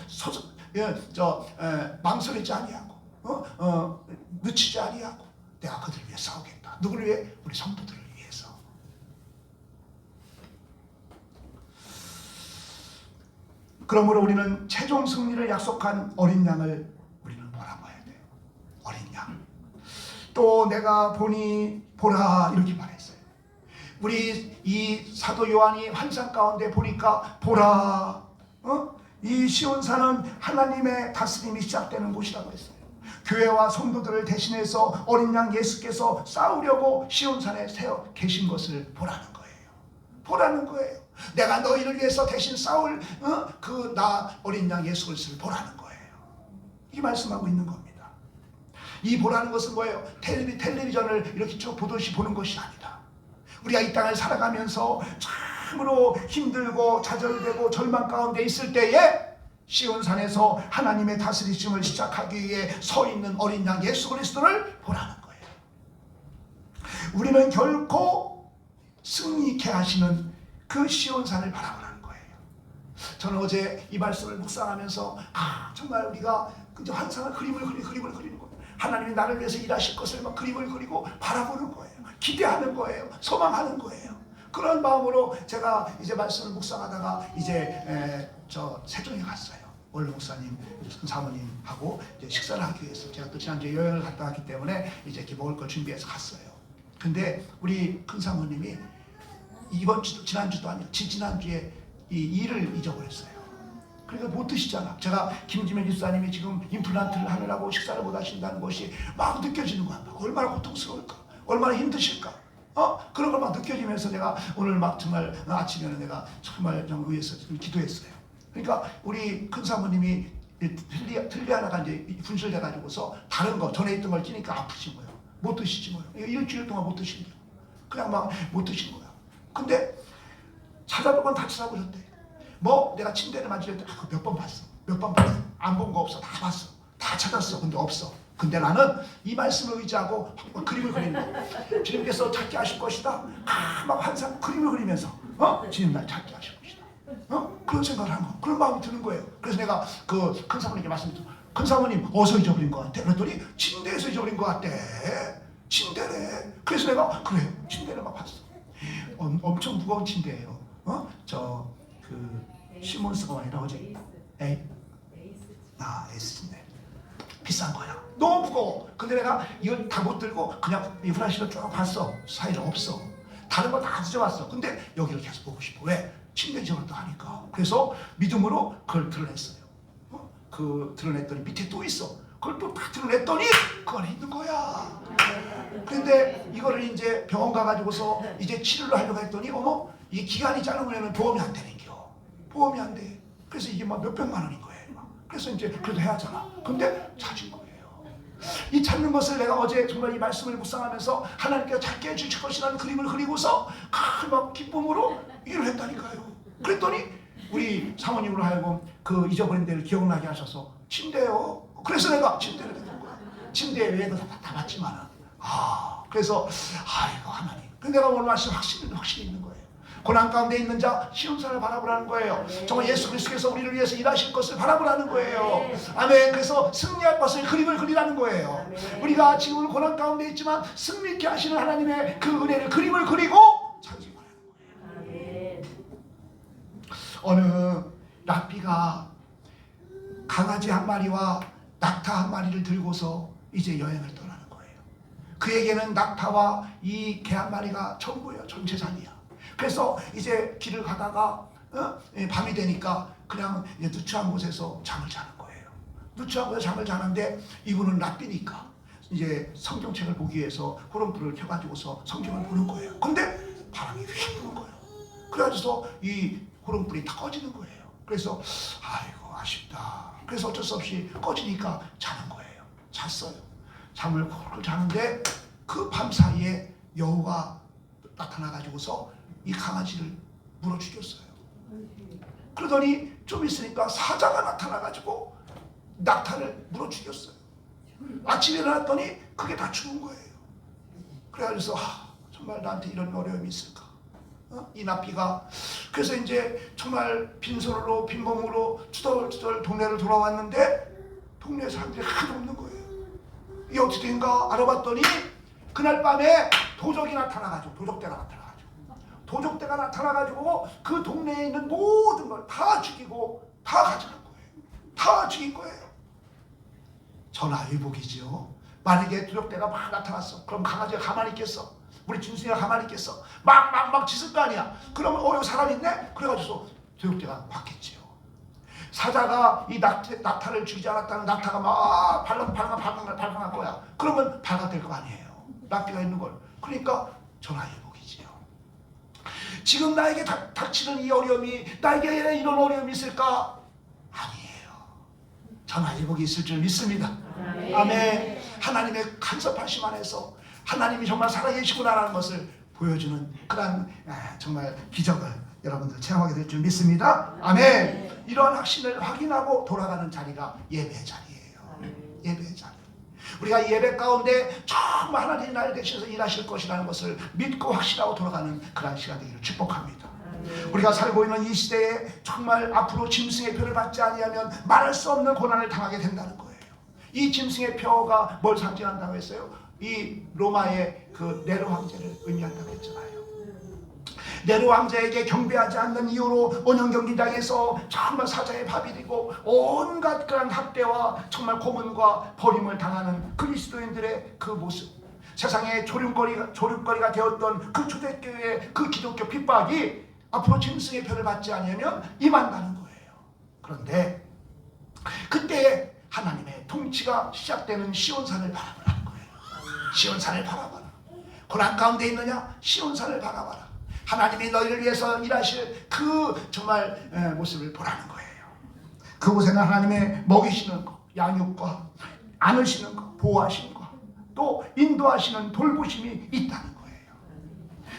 망설이지 아니하고 늦추지 아니하고 내가 그들을 위해 싸우겠다. 누구를 위해? 우리 성도들을 위해서. 그러므로 우리는 최종 승리를 약속한 어린 양을 우리는 뭐라고 해야 돼요? 어린 양. 또 내가 보니 보라 이렇게 말했어요. 우리 이 사도 요한이 환상 가운데 보니까 보라, 이 시온산은 하나님의 다스림이 시작되는 곳이라고 했어요. 교회와 성도들을 대신해서 어린 양 예수께서 싸우려고 시온산에 세워 계신 것을 보라는 거예요. 보라는 거예요. 내가 너희를 위해서 대신 싸울 그 나 어린 양 예수 그리스도를 보라는 거예요. 이 말씀하고 있는 겁니다. 이 보라는 것은 뭐예요? 텔레비전을 이렇게 쭉 보듯이 보는 것이 아니다. 우리가 이 땅을 살아가면서 참으로 힘들고 좌절되고 절망 가운데 있을 때에 시온산에서 하나님의 다스리심을 시작하기 위해 서 있는 어린 양 예수 그리스도를 보라는 거예요. 우리는 결코 승리케 하시는 그 시온산을 바라보라는 거예요. 저는 어제 이 말씀을 묵상하면서 정말 우리가 환상을 그림을 그리는 거예요. 하나님이 나를 위해서 일하실 것을 막 그림을 그리고 바라보는 거예요. 기대하는 거예요. 소망하는 거예요. 그런 마음으로 제가 이제 말씀을 묵상하다가 이제 저 세종에 갔어요. 원로 목사님, 사모님하고 이제 식사를 하기 위해서 제가 또 지난주에 여행을 갔다 왔기 때문에 이제 이렇게 먹을 걸 준비해서 갔어요. 근데 우리 큰 사모님이 지난주도 아니고 지난주에 이 일을 잊어버렸어요. 그러니까 못 드시잖아. 제가 김지면 집사님이 지금 임플란트를 하느라고 식사를 못 하신다는 것이 막 느껴지는 거야. 얼마나 고통스러울까, 얼마나 힘드실까. 그런 걸 막 느껴지면서 내가 오늘 막 정말 아침에는 내가 정말 좀 위해서 기도했어요. 그러니까 우리 큰 사모님이 틀리 하나가 이제 분실돼가지고서 다른 거 전에 있던 걸 끼니까 아프신 거예요. 못 드시지 뭐요. 일주일 동안 못 드신 거예요. 그냥 막 못 드신 거야. 근데 찾아볼 건 다 찾아보셨대. 뭐 내가 침대를 만질 때 몇 번 봤어. 안 본 거 없어. 다 봤어. 다 찾았어. 근데 없어. 근데 나는 이 말씀을 의지하고 막 그림을 그리는 거. 주님께서 찾게 하실 것이다. 막 환상 그림을 그리면서 주님 날 찾게 하실 것이다. 그런 생각을 하는 거, 그런 마음이 드는 거예요. 그래서 내가 그 큰 사모님께 말씀드렸죠. 큰 사모님 어디서 잊어버린 것 같아? 그랬더니 침대에서 잊어버린 것 같대. 침대래. 그래서 내가 그래요, 침대를 막 봤어. 엄청 무거운 침대예요. 그 시몬스가 아니라 어제 에이스인데 비싼 거야. 너무 무거워. 근데 내가 이걸 다 못 들고 그냥 이 후라시로 쭉 봤어. 사이를 없어. 다른 거 다 뒤져봤어. 근데 여기를 계속 보고 싶어. 왜? 침대 지어놨다 하니까. 그래서 믿음으로 그걸 드러냈어요. 그 드러냈더니 밑에 또 있어. 그걸 또 다 드러냈더니 그 안에 있는 거야. 그런데 이거를 이제 병원 가가지고서 이제 치료를 하려고 했더니 어머, 이 기간이 짧으면 보험이 안 되는겨. 보험이 안 돼. 그래서 이게 막 몇백만 원인 거예요. 그래서 이제 그래도 해야 하잖아. 근데 찾은 거예요. 이 찾는 것을 내가 어제 정말 이 말씀을 묵상하면서 하나님께서 찾게 해주실 것이라는 그림을 그리고서 막 기쁨으로 일을 했다니까요. 그랬더니 우리 사모님으로 하여금 그 잊어버린 데를 기억나게 하셔서 침대요. 그래서 내가 침대를 댔던 거야. 침대 외에도 다 봤지만은 그래서 아이고 하나님. 근데 내가 오늘 말씀 확신이 있는 거예요. 고난 가운데 있는 자 시온산을 바라보라는 거예요. 정말 예수 그리스도께서 우리를 위해서 일하실 것을 바라보라는 거예요. 아멘. 그래서 승리할 것을 그림을 그리라는 거예요. 우리가 지금 고난 가운데 있지만 승리케 하시는 하나님의 그 은혜를 그림을 그리고 찾기 바라는 거예요. 어느 랍비가 강아지 한 마리와 낙타 한 마리를 들고서 이제 여행을 떠나는 거예요. 그에게는 낙타와 이 개 한 마리가 전부예요. 전 재산이야. 그래서 이제 길을 가다가 밤이 되니까 그냥 누추한 곳에서 잠을 자는 거예요. 누추한 곳에서 잠을 자는데 이분은 랍비니까 이제 성경책을 보기 위해서 호롱불을 켜가지고서 성경을 보는 거예요. 근데 바람이 휙 부는 거예요. 그래가지고서 이 호롱불이 다 꺼지는 거예요. 그래서 아이고 아쉽다. 그래서 어쩔 수 없이 꺼지니까 자는 거예요. 잤어요. 잠을 콜콜 자는데 그 밤 사이에 여우가 나타나가지고서 이 강아지를 물어 죽였어요. 그러더니 좀 있으니까 사자가 나타나가지고 낙타를 물어 죽였어요. 아침에 일어났더니 그게 다 죽은 거예요. 그래가지고 정말 나한테 이런 어려움이 있을까? 이 납비가 그래서 이제 정말 빈손으로 빈몸으로 투덜투덜 동네를 돌아왔는데 동네 사람들이 하나도 없는 거예요. 이게 어떻게 된가 알아봤더니 그날 밤에 도적이 나타나가지고 도적대가 나타나가지고 그 동네에 있는 모든 걸 다 죽이고 다 가져간 거예요. 다 죽인 거예요. 전화위복이죠. 만약에 도적대가 막 나타났어. 그럼 강아지가 가만히 있겠어? 우리 준순이가 가만히 있겠어? 막 짖을 거 아니야. 그러면 여기 사람 있네? 그래가지고 도적대가 왔겠지요. 사자가 이 낙타를 죽이지 않았다는 낙타가 막 발광할 거야. 그러면 발광될 거 아니에요. 랍비가 있는 걸. 그러니까 전화위복이지요. 지금 나에게 닥치는 이 어려움이 나에게 이런 어려움이 있을까? 아니에요. 전화위복이 있을 줄 믿습니다. 아멘. 하나님의 간섭하심 안에서 하나님이 정말 살아계시구나라는 것을 보여주는 그런 정말 기적을 여러분들 체험하게 될 줄 믿습니다. 아멘. 이러한 확신을 확인하고 돌아가는 자리가 예배의 자리예요. 예배의 자리. 우리가 이 예배 가운데 정말 하나님이 나를 대신해서 일하실 것이라는 것을 믿고 확신하고 돌아가는 그런 시간 되기를 축복합니다. 우리가 살고 있는 이 시대에 정말 앞으로 짐승의 표를 받지 아니하면 말할 수 없는 고난을 당하게 된다는 거예요. 이 짐승의 표가 뭘 상징한다고 했어요? 이 로마의 그 네로 황제를 의미한다고 했잖아요. 네로 왕자에게 경배하지 않는 이유로 원형 경기장에서 정말 사자의 밥이 되고 온갖 그런 학대와 정말 고문과 버림을 당하는 그리스도인들의 그 모습, 세상의 조림거리가 되었던 그 초대교회의 그 기독교 핍박이 앞으로 짐승의 표를 받지 않으면 임한다는 거예요. 그런데 그때 하나님의 통치가 시작되는 시온산을 바라보라는 거예요. 시온산을 바라봐라. 고난 가운데 있느냐? 시온산을 바라봐라. 하나님이 너희를 위해서 일하실 그 정말 모습을 보라는 거예요. 그곳에는 하나님의 먹이시는 것, 양육과 안으시는 것, 보호하시는 것, 또 인도하시는 돌보심이 있다는 거예요.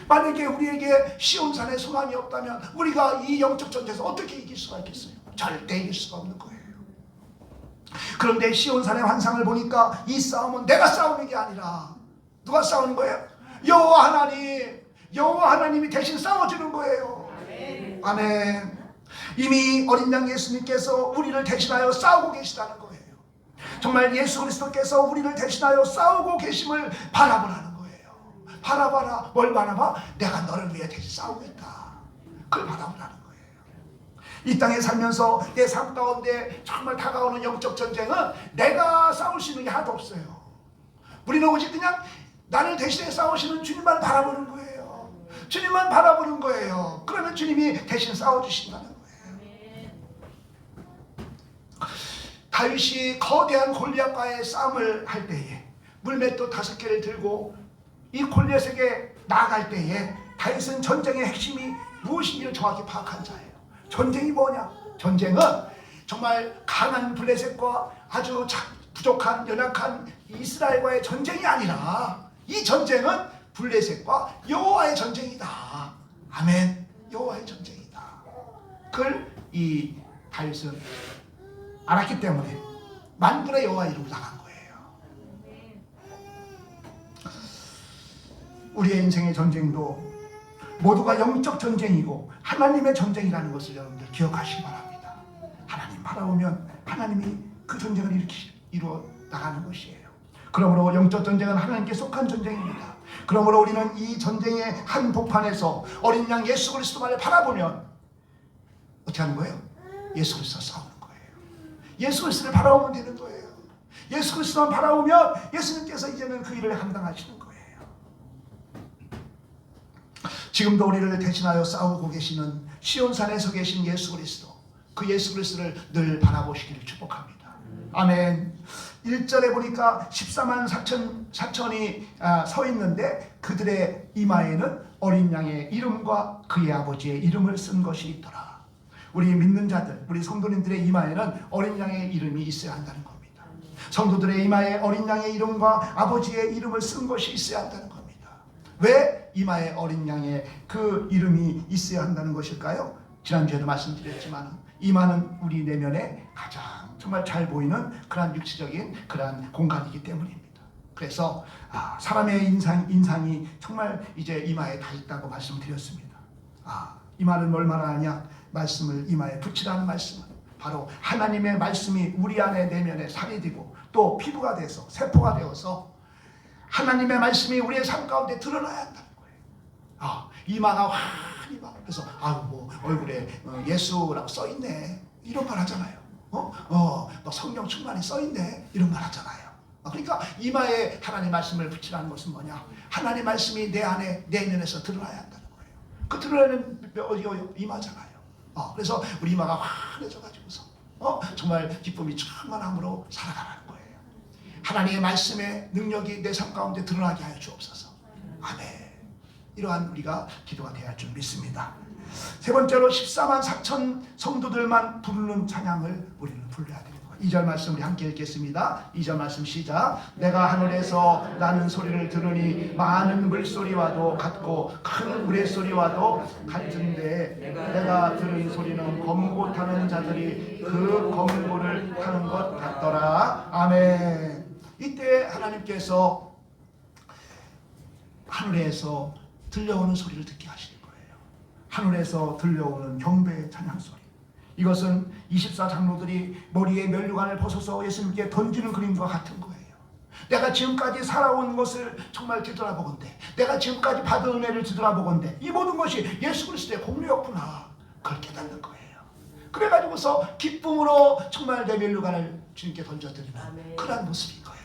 만약에 우리에게 시온산에 소망이 없다면 우리가 이 영적 전쟁에서 어떻게 이길 수가 있겠어요? 절대 이길 수가 없는 거예요. 그런데 시온산의 환상을 보니까 이 싸움은 내가 싸우는 게 아니라 누가 싸우는 거예요? 여호와 하나님이 대신 싸워주는 거예요. 아멘. 이미 어린 양 예수님께서 우리를 대신하여 싸우고 계시다는 거예요. 정말 예수 그리스도께서 우리를 대신하여 싸우고 계심을 바라보라는 거예요. 바라봐라. 뭘 바라봐? 내가 너를 위해 대신 싸우겠다. 그걸 바라보라는 거예요. 이 땅에 살면서 내 삶 가운데 정말 다가오는 영적 전쟁은 내가 싸울 수 있는 게 하나도 없어요. 우리는 오직 그냥 나를 대신해 싸우시는 주님만 바라보는 거예요. 주님만 바라보는 거예요. 그러면 주님이 대신 싸워주신다는 거예요. 다윗이 거대한 골리앗과의 싸움을 할 때에 물맷돌 5개를 들고 이 골리앗에게 나아갈 때에 다윗은 전쟁의 핵심이 무엇인지를 정확히 파악한 자예요. 전쟁이 뭐냐? 전쟁은 정말 강한 블레셋과 아주 부족한 연약한 이스라엘과의 전쟁이 아니라 이 전쟁은 블레셋과 여호와의 전쟁이다. 아멘. 여호와의 전쟁이다. 그걸 이 다윗은 알았기 때문에 만군의 여호와 이름으로 나간 거예요. 우리의 인생의 전쟁도 모두가 영적 전쟁이고 하나님의 전쟁이라는 것을 여러분들 기억하시기 바랍니다. 하나님 바라보면 하나님이 그 전쟁을 이렇게 이루어 나가는 것이에요. 그러므로 영적 전쟁은 하나님께 속한 전쟁입니다. 그러므로 우리는 이 전쟁의 한 복판에서 어린 양 예수 그리스도만을 바라보면 어떻게 하는 거예요? 예수 그리스도 싸우는 거예요. 예수 그리스도를 바라보면 되는 거예요. 예수 그리스도만 바라보면 예수님께서 이제는 그 일을 감당하시는 거예요. 지금도 우리를 대신하여 싸우고 계시는 시온산에 서 계신 예수 그리스도, 그 예수 그리스도를 늘 바라보시기를 축복합니다. 아멘. 1절에 보니까 14만 4천이 서 있는데 그들의 이마에는 어린 양의 이름과 그의 아버지의 이름을 쓴 것이 있더라. 우리 믿는 자들, 우리 성도님들의 이마에는 어린 양의 이름이 있어야 한다는 겁니다. 성도들의 이마에 어린 양의 이름과 아버지의 이름을 쓴 것이 있어야 한다는 겁니다. 왜 이마에 어린 양의 그 이름이 있어야 한다는 것일까요? 지난주에도 말씀드렸지만 이마는 우리 내면에 가장 정말 잘 보이는 그러한 육체적인 그러한 공간이기 때문입니다. 그래서 사람의 인상이 정말 이제 이마에 다 있다고 말씀드렸습니다. 이마는 뭘 말하냐? 말씀을 이마에 붙이라는 말씀은 바로 하나님의 말씀이 우리 안에 내면에 살이 되고 또 피부가 돼서 세포가 되어서 하나님의 말씀이 우리의 삶 가운데 드러나야 한다는 거예요. 이마가 환히 막 그래서 뭐 얼굴에 예수라고 써 있네 이런 말 하잖아요. 뭐 성령 충만이 써 있네 이런 말 하잖아요. 그러니까 이마에 하나님의 말씀을 붙이라는 것은 뭐냐? 하나님의 말씀이 내 안에 내면에서 드러나야 한다는 거예요. 그 드러나는 이마잖아요. 그래서 우리 이마가 환해져 가지고서 정말 기쁨이 충만함으로 살아가는 거예요. 하나님의 말씀의 능력이 내 삶 가운데 드러나게 하여 주옵소서. 아멘. 이러한 우리가 기도가 되어야 할 줄 믿습니다. 세 번째로 14만 4천 성도들만 부르는 찬양을 우리는 불러야 됩니다. 2절 말씀 우리 함께 읽겠습니다. 2절 말씀 시작. 내가 하늘에서 나는 소리를 들으니 많은 물소리와도 같고 큰 우레소리와도 같은데 내가 들은 소리는 검고 타는 자들이 그 검고를 타는 것 같더라. 아멘. 이때 하나님께서 하늘에서 들려오는 소리를 듣게 하시는 거예요. 하늘에서 들려오는 경배의 찬양 소리. 이것은 24장로들이 머리에 면류관을 벗어서 예수님께 던지는 그림과 같은 거예요. 내가 지금까지 살아온 것을 정말 뒤돌아보건대, 내가 지금까지 받은 은혜를 뒤돌아보건대 이 모든 것이 예수 그리스도의 공로였구나. 그걸 깨닫는 거예요. 그래가지고서 기쁨으로 정말 내 면류관을 주님께 던져드리는 그런 모습인 거예요.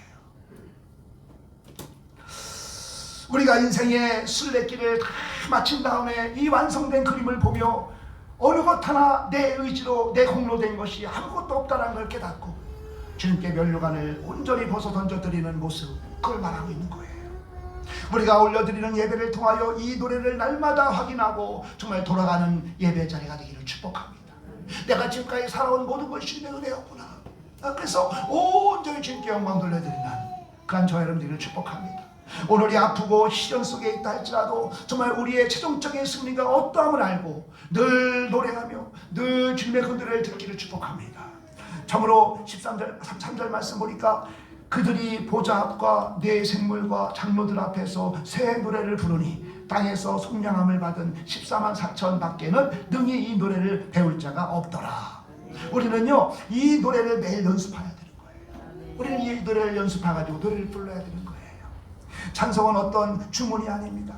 우리가 인생의 순례길을 다 마친 다음에 이 완성된 그림을 보며 어느 것 하나 내 의지로 내 공로된 것이 아무것도 없다는 걸 깨닫고 주님께 면류관을 온전히 벗어 던져드리는 모습, 그걸 말하고 있는 거예요. 우리가 올려드리는 예배를 통하여 이 노래를 날마다 확인하고 정말 돌아가는 예배 자리가 되기를 축복합니다. 내가 지금까지 살아온 모든 것이 주님의 은혜였구나. 그래서 온전히 주님께 영광 돌려드리는 그런 저 여러분들을 축복합니다. 오늘이 아프고 시련 속에 있다 할지라도 정말 우리의 최종적인 승리가 어떠함을 알고 늘 노래하며 늘 주님의 그 노래를 듣기를 축복합니다. 참으로 13절 말씀 보니까 그들이 보좌 앞과 네 생물과 장로들 앞에서 새 노래를 부르니 땅에서 속량함을 받은 14만 4천 밖에는 능히 이 노래를 배울 자가 없더라. 우리는요 이 노래를 매일 연습해야 되는 거예요. 우리는 이 노래를 연습해가지고 노래를 불러야 되는 거예요. 찬송은 어떤 주문이 아닙니다.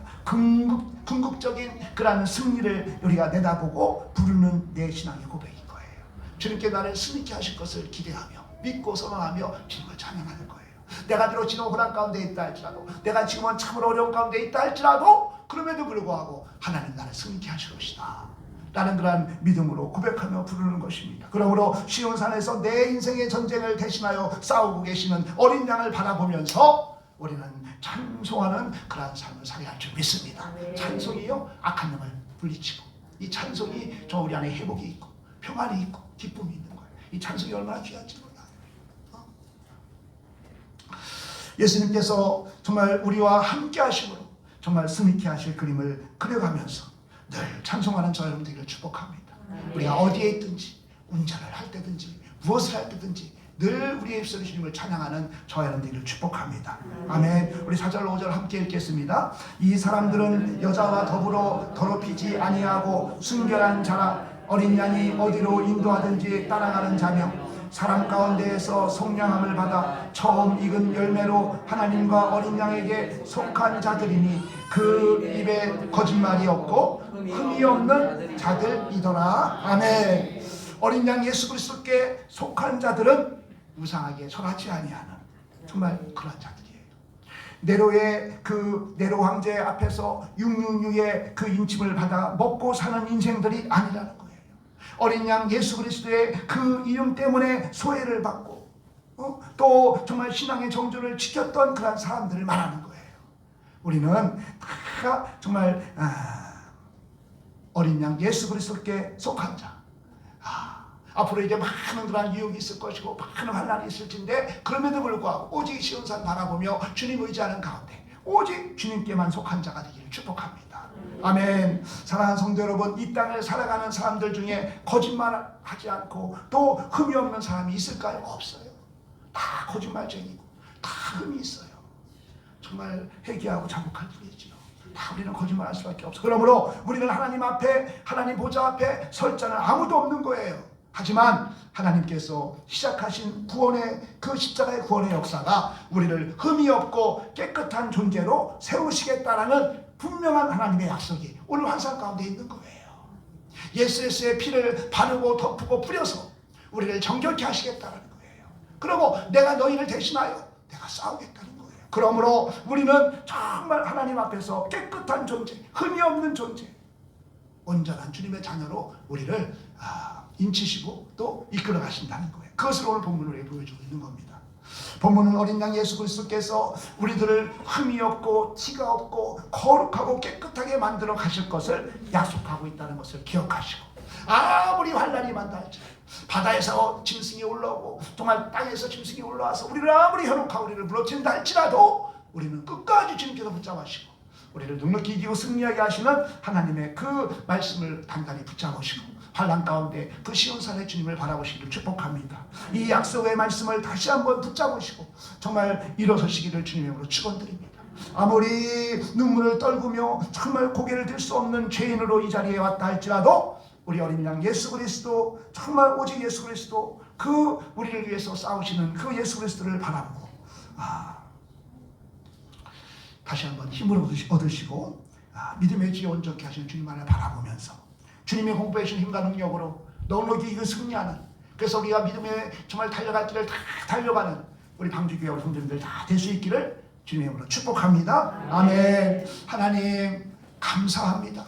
궁극적인 그런 승리를 우리가 내다보고 부르는 내 신앙의 고백인 거예요. 주님께 나를 승리케 하실 것을 기대하며 믿고 선언하며 주님을 찬양하는 거예요. 내가 비록 지금 고난 가운데 있다 할지라도, 내가 지금은 참으로 어려운 가운데 있다 할지라도, 그럼에도 불구하고 하나님 나를 승리케 하실 것이다 라는 그러한 믿음으로 고백하며 부르는 것입니다. 그러므로 시온산에서 내 인생의 전쟁을 대신하여 싸우고 계시는 어린 양을 바라보면서 우리는 찬송하는 그러한 삶을 살아야 할 줄 믿습니다. 찬송이요 악한 영을 물리치고, 이 찬송이 저 우리 안에 회복이 있고 평안이 있고 기쁨이 있는 거예요. 이 찬송이 얼마나 귀한지 몰라요. 예수님께서 정말 우리와 함께 하심으로 정말 승리케 하실 그림을 그려가면서 늘 찬송하는 저 여러분 되기를 축복합니다. 우리가 어디에 있든지, 운전을 할 때든지 무엇을 할 때든지 늘 우리의 입술로 주님을 찬양하는 저 여러분 되기를 축복합니다. 아멘. 우리 4절 5절 함께 읽겠습니다. 이 사람들은 여자와 더불어 더럽히지 아니하고 순결한 자라, 어린 양이 어디로 인도하든지 따라가는 자며 사람 가운데에서 속량함을 받아 처음 익은 열매로 하나님과 어린 양에게 속한 자들이니 그 입에 거짓말이 없고 흠이 없는 자들이더라. 아멘. 어린 양 예수 그리스도께 속한 자들은 무상하게 절하지 아니하는 정말 그런 자들이에요. 네로의 그 네로 황제 앞에서 666의 그 인침을 받아 먹고 사는 인생들이 아니라는 거예요. 어린 양 예수 그리스도의 그 이름 때문에 소외를 받고 또 정말 신앙의 정조를 지켰던 그런 사람들을 말하는 거예요. 우리는 다 정말 어린 양 예수 그리스도께 속한 자. 앞으로 이제 많은 그런 유혹이 있을 것이고 많은 환난이 있을 텐데, 그럼에도 불구하고 오직 시온산 바라보며 주님 의지하는 가운데 오직 주님께만 속한 자가 되기를 축복합니다. 아멘. 사랑하는 성도 여러분, 이 땅을 살아가는 사람들 중에 거짓말하지 않고 또 흠이 없는 사람이 있을까요? 없어요. 다 거짓말쟁이고 다 흠이 있어요. 정말 회개하고 자복할 뿐이지요. 다 우리는 거짓말할 수밖에 없어. 그러므로 우리는 하나님 앞에, 하나님 보좌 앞에 설 자는 아무도 없는 거예요. 하지만 하나님께서 시작하신 구원의 그 십자가의 구원의 역사가 우리를 흠이 없고 깨끗한 존재로 세우시겠다라는 분명한 하나님의 약속이 오늘 환상 가운데 있는 거예요. 예수의 피를 바르고 덮고 뿌려서 우리를 정결케 하시겠다는 거예요. 그리고 내가 너희를 대신하여 내가 싸우겠다는 거예요. 그러므로 우리는 정말 하나님 앞에서 깨끗한 존재, 흠이 없는 존재, 온전한 주님의 자녀로 우리를 인치시고 또 이끌어 가신다는 거예요. 그것을 오늘 본문으로 보여주고 있는 겁니다. 본문은 어린 양 예수 그리스도께서 우리들을 흠이 없고 티가 없고 거룩하고 깨끗하게 만들어 가실 것을 약속하고 있다는 것을 기억하시고, 아무리 환난이 많다 할지라도, 바다에서 짐승이 올라오고 정말 땅에서 짐승이 올라와서 우리를 아무리 현혹하고 우리를 물어친다 할지라도 우리는 끝까지 주님께서 붙잡으시고 우리를 넉넉히 이기고 승리하게 하시는 하나님의 그 말씀을 단단히 붙잡으시고 환난 가운데 그 시온산의 주님을 바라보시기를 축복합니다. 이 약속의 말씀을 다시 한번 붙잡으시고 정말 일어서시기를 주님의 이름으로 축원드립니다. 아무리 눈물을 떨구며 정말 고개를 들 수 없는 죄인으로 이 자리에 왔다 할지라도 우리 어린 양 예수 그리스도, 정말 오직 예수 그리스도, 그 우리를 위해서 싸우시는 그 예수 그리스도를 바라보고 다시 한번 힘을 얻으시고 믿음의 지혜 온전케 하시는 주님만을 바라보면서 주님의 공부해 주신 힘과 능력으로 넉넉히 이거 승리하는, 그래서 우리가 믿음의 정말 달려갈 길을 다 달려가는 우리 방주교회 우리 성도님들 다 될 수 있기를 주님의 이름으로 축복합니다. 아멘. 하나님 감사합니다.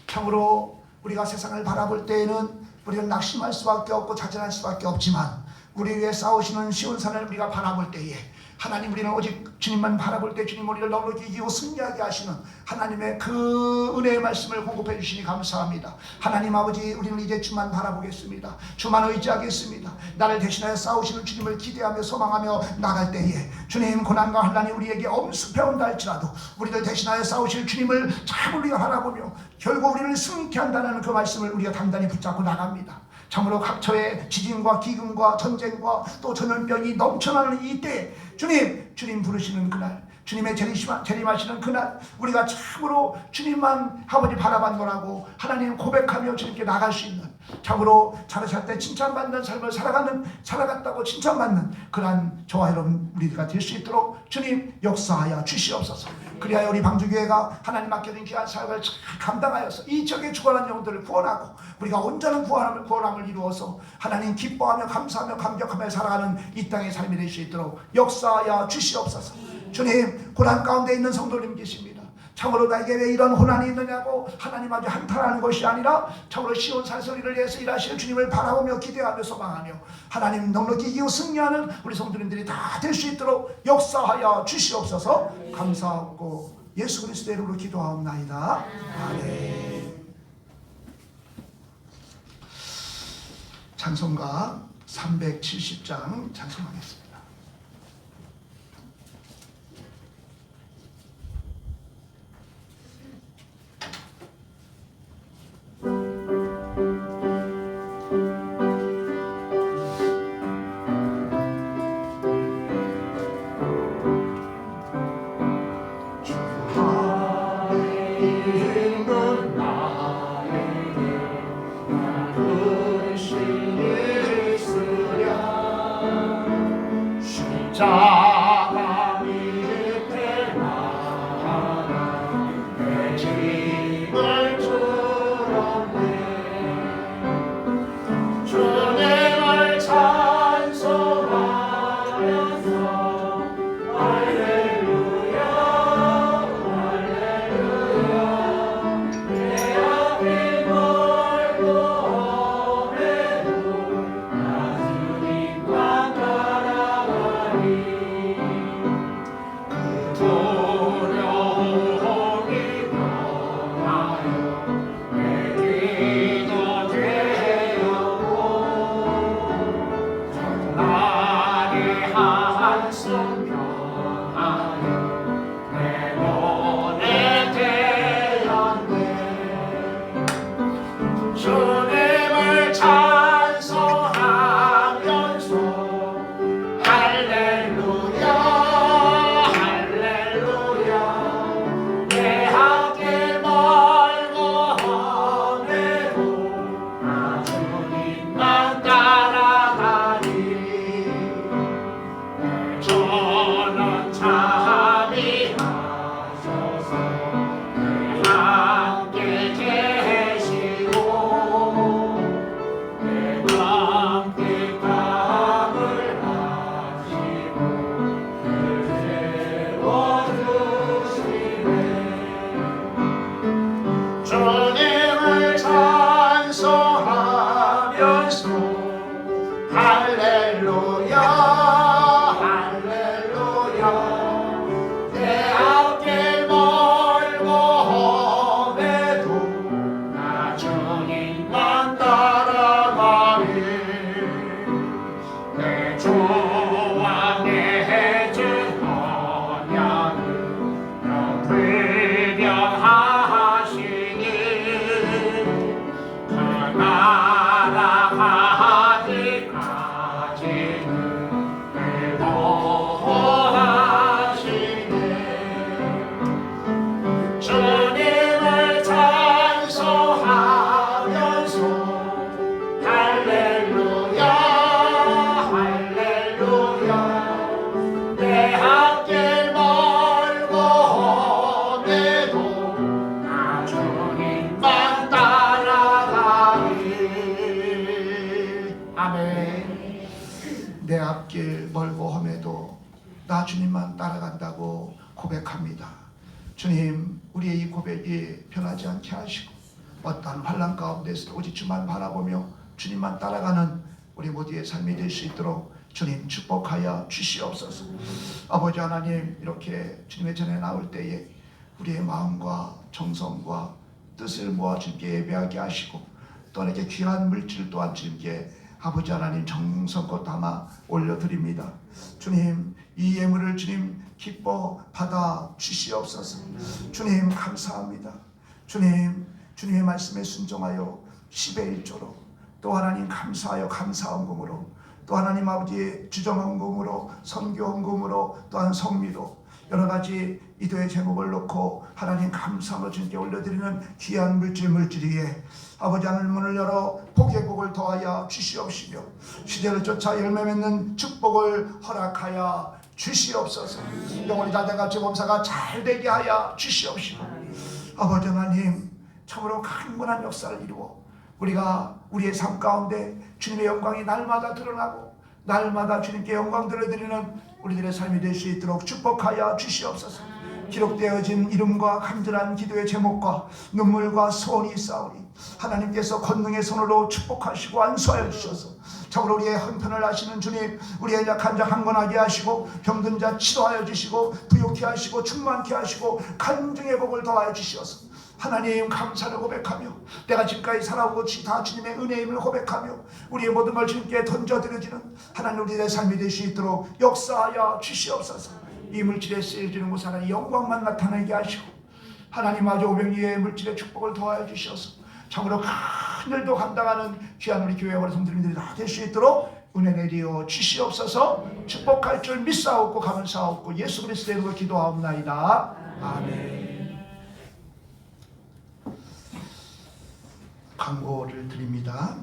참으로 우리가 세상을 바라볼 때에는 우리는 낙심할 수밖에 없고 자진할 수밖에 없지만 우리 위해 싸우시는 시온산을 우리가 바라볼 때에 하나님, 우리는 오직 주님만 바라볼 때 주님 우리를 넉넉히 이기고 승리하게 하시는 하나님의 그 은혜의 말씀을 공급해 주시니 감사합니다. 하나님 아버지, 우리는 이제 주만 바라보겠습니다. 주만 의지하겠습니다. 나를 대신하여 싸우시는 주님을 기대하며 소망하며 나갈 때에 주님, 고난과 환난이 우리에게 엄습해온다 할지라도 우리를 대신하여 싸우실 주님을 참 우리가 바라보며 결국 우리를 승리케 한다는 그 말씀을 우리가 단단히 붙잡고 나갑니다. 참으로 각처에 지진과 기근과 전쟁과 또 전염병이 넘쳐나는 이때 주님 부르시는 그날, 주님의 재림하시는 그날 우리가 참으로 주님만 아버지 바라봤노라고 하나님 고백하며 주님께 나갈 수 있는, 참으로 잘하실 때 칭찬받는 삶을 살아갔다고 칭찬받는 그러한 저와 여러분 우리가 될 수 있도록 주님 역사하여 주시옵소서. 그리하여 우리 방주교회가 하나님 맡겨진 귀한 사역을 잘 감당하여서 이 지역에 죽어난 영혼들을 구원하고 우리가 온전한 구원함을 이루어서 하나님 기뻐하며 감사하며 감격하며 살아가는 이 땅의 삶이 될 수 있도록 역사하여 주시옵소서. 주님, 고난 가운데 있는 성도님 계십니다. 참으로 나에게 왜 이런 고난이 있느냐고 하나님 아주 한탄하는 것이 아니라 참으로 시온 산소리를 위해서 일하실 주님을 바라보며 기대하며 소망하며 하나님 넉넉히 이기고 승리하는 우리 성도님들이 다 될 수 있도록 역사하여 주시옵소서. 감사하고 예수 그리스도의 이름으로 기도하옵나이다. 아멘. 찬송가 370장 찬송하겠습니다. 자가 밑에 나가라 내 짐을 줄었네. 주님을 찬송하면서 할렐루야 할렐루야 내 앞이 멀고 험해도 나 주님만 따라가리. 두려움이 떠나요 내 기도 되었고 나의 한숨 평하여 내 눈에 되었네. 주님을 찬송하면서 할렐루야 할렐루야 내 앞길 멀고 험해도 나 주님만 따라가리. 저는 참이하셔서 내 함께 계시고 내 함께 감을 하시고 늘 세워주시네. 주님을 찬송하면서 할렐루야 할렐루야 내 앞길 멀고 험해도 나 주님만 따라가리. 내 주와 내 주 언약을 영불변하시니 그 나라 가기까지는 늘 보호하시네. 주님을 찬송하면서 할렐루야 할렐루야 내 앞길 멀고 험해도 나 주님만 따라가리. 아멘. 내 앞길 멀고 험해도 나 주님만 따라간다고 고백합니다. 주님, 우리의 이 고백이 변하지 않게 하시고 어떠한 환난 가운데서 오직 주만 바라보며 주님만 따라가는 우리 모두의 삶이 될 수 있도록 주님 축복하여 주시옵소서. 아버지 하나님, 이렇게 주님의 전에 나올 때에 우리의 마음과 정성과 뜻을 모아 주님께 예배하게 하시고 또 이렇게 귀한 물질 또한 주님께 아버지 하나님 정성껏 담아 올려드립니다. 주님, 이 예물을 주님 기뻐 받아 주시옵소서. 주님 감사합니다. 주님, 주님의 말씀에 순종하여 10의 1조로 또 하나님 감사하여 감사헌금으로, 또 하나님 아버지의 주정헌금으로, 선교헌금으로, 또한 성미로 여러 가지 기도의 제목을 놓고 하나님 감사함을 주님께 올려드리는 귀한 물질 위에 아버지 하늘 문을 열어 복의 복을 더하여 주시옵시며 시대를 쫓아 열매 맺는 축복을 허락하여 주시옵소서. 영원히 다돼같이 범사가 잘 되게 하여 주시옵시며 아버지 하나님 참으로 강건한 역사를 이루어 우리가 우리의 삶 가운데 주님의 영광이 날마다 드러나고 날마다 주님께 영광 돌려드리는 우리들의 삶이 될 수 있도록 축복하여 주시옵소서. 기록되어진 이름과 간절한 기도의 제목과 눈물과 소원이 있사오니 하나님께서 권능의 손으로 축복하시고 안수하여 주셔서 참으로 우리의 형편을 아시는 주님, 우리의 약한 자 강건하게 하시고 병든 자 치료하여 주시고 부욕케 하시고 충만케 하시고 간증의 복을 더하여 주시옵소서. 하나님 감사를 고백하며 내가 지금까지 살아온 것이 다 주님의 은혜임을 고백하며 우리의 모든 걸 주님께 던져드려지는 하나님 우리의 삶이 될 수 있도록 역사하여 주시옵소서. 이 물질에 쓰여지는 곳 하나님 영광만 나타나게 하시고 하나님 아주 오병이의 물질의 축복을 더하여 주셔서 참으로 큰 일도 감당하는 귀한 우리 교회 성도님들이 다 될 수 있도록 은혜 내리어 주시옵소서. 축복할 줄 믿사옵고 감사옵고 예수 그리스도의 이름으로 기도하옵나이다. 아멘. 광고를 드립니다.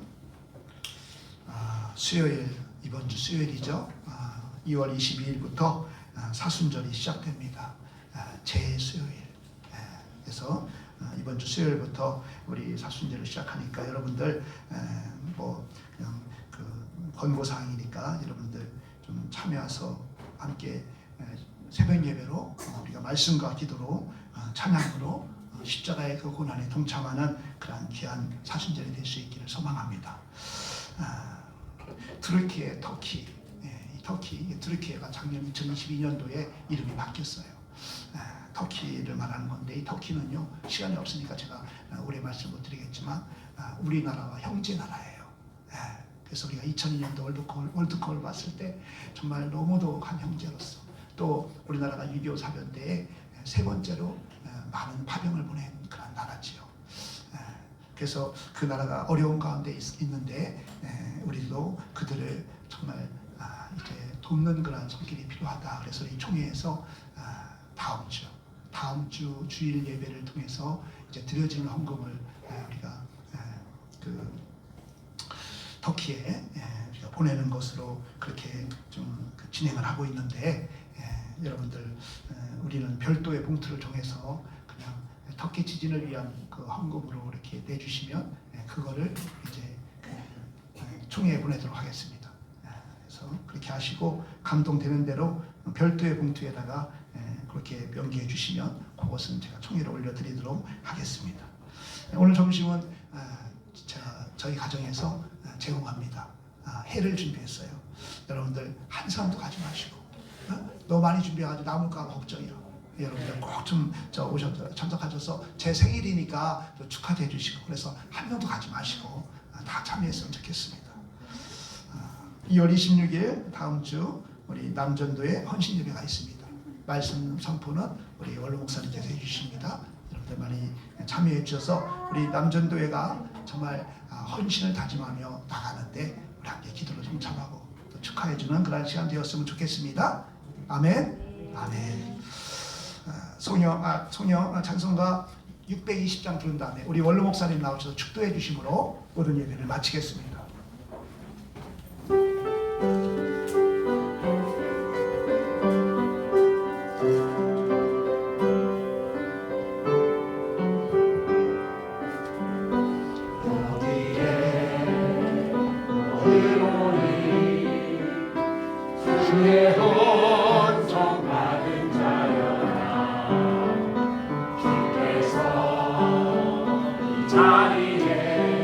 수요일, 이번 주 수요일이죠. 2월 22일부터 사순절이 시작됩니다. 제수요일. 그래서 이번 주 수요일부터 우리 사순절을 시작하니까 여러분들 그냥 권고사항이니까 여러분들 좀 참여해서 함께 새벽 예배로 우리가 말씀과 기도로 찬양으로 십자가의 그 고난에 동참하는 그러한 귀한 사순절이 될 수 있기를 소망합니다. 트르키예, 터키, 트르키예가 작년 2022년도에 이름이 바뀌었어요. 터키를 말하는 건데 이 터키는요 시간이 없으니까 제가 오래 말씀 못 드리겠지만 우리나라와 형제 나라예요. 그래서 우리가 2002년도 월드컵을 봤을 때 정말 너무도 한 형제로서 또 우리나라가 6.25 사변 때에 세 번째로 많은 파병을 보낸 그런 나라지요. 그래서 그 나라가 어려운 가운데 있는데 우리도 그들을 정말 이제 돕는 그런 손길이 필요하다. 그래서 이 총회에서 다음 주 주일 예배를 통해서 이제 드려지는 헌금을 우리가 그 터키에 우리가 보내는 것으로 그렇게 좀 진행을 하고 있는데 여러분들 우리는 별도의 봉투를 정해서 그냥 터키 지진을 위한 그 헌금으로 이렇게 내주시면 그거를 이제 총회에 보내도록 하겠습니다. 그래서 그렇게 하시고 감동되는 대로 별도의 봉투에다가 그렇게 명기해 주시면 그것은 제가 총회로 올려드리도록 하겠습니다. 오늘 점심은 저희 가정에서 제공합니다. 회를 준비했어요. 여러분들 한 사람도 가지 마시고 너무 많이 준비해가지고 남을까 걱정이야. 여러분들 꼭 좀 오셔서 참석하셔서 제 생일이니까 축하도 해주시고 그래서 한 명도 가지 마시고 다 참여했으면 좋겠습니다. 2월 26일 다음 주 우리 남전도에 헌신 예배가 있습니다. 말씀 선포는 우리 원로 목사님께서 해주십니다. 여러분들 많이 참여해 주셔서 우리 남전도회가 정말 헌신을 다짐하며 나가는데 우리 함께 기도로 동참하고 또 축하해주는 그런 시간 되었으면 좋겠습니다. 아멘. 아멘. 송영 찬송가 620장 부른 다음에 우리 원로 목사님 나오셔서 축도해 주심으로 모든 예배를 마치겠습니다. 자리에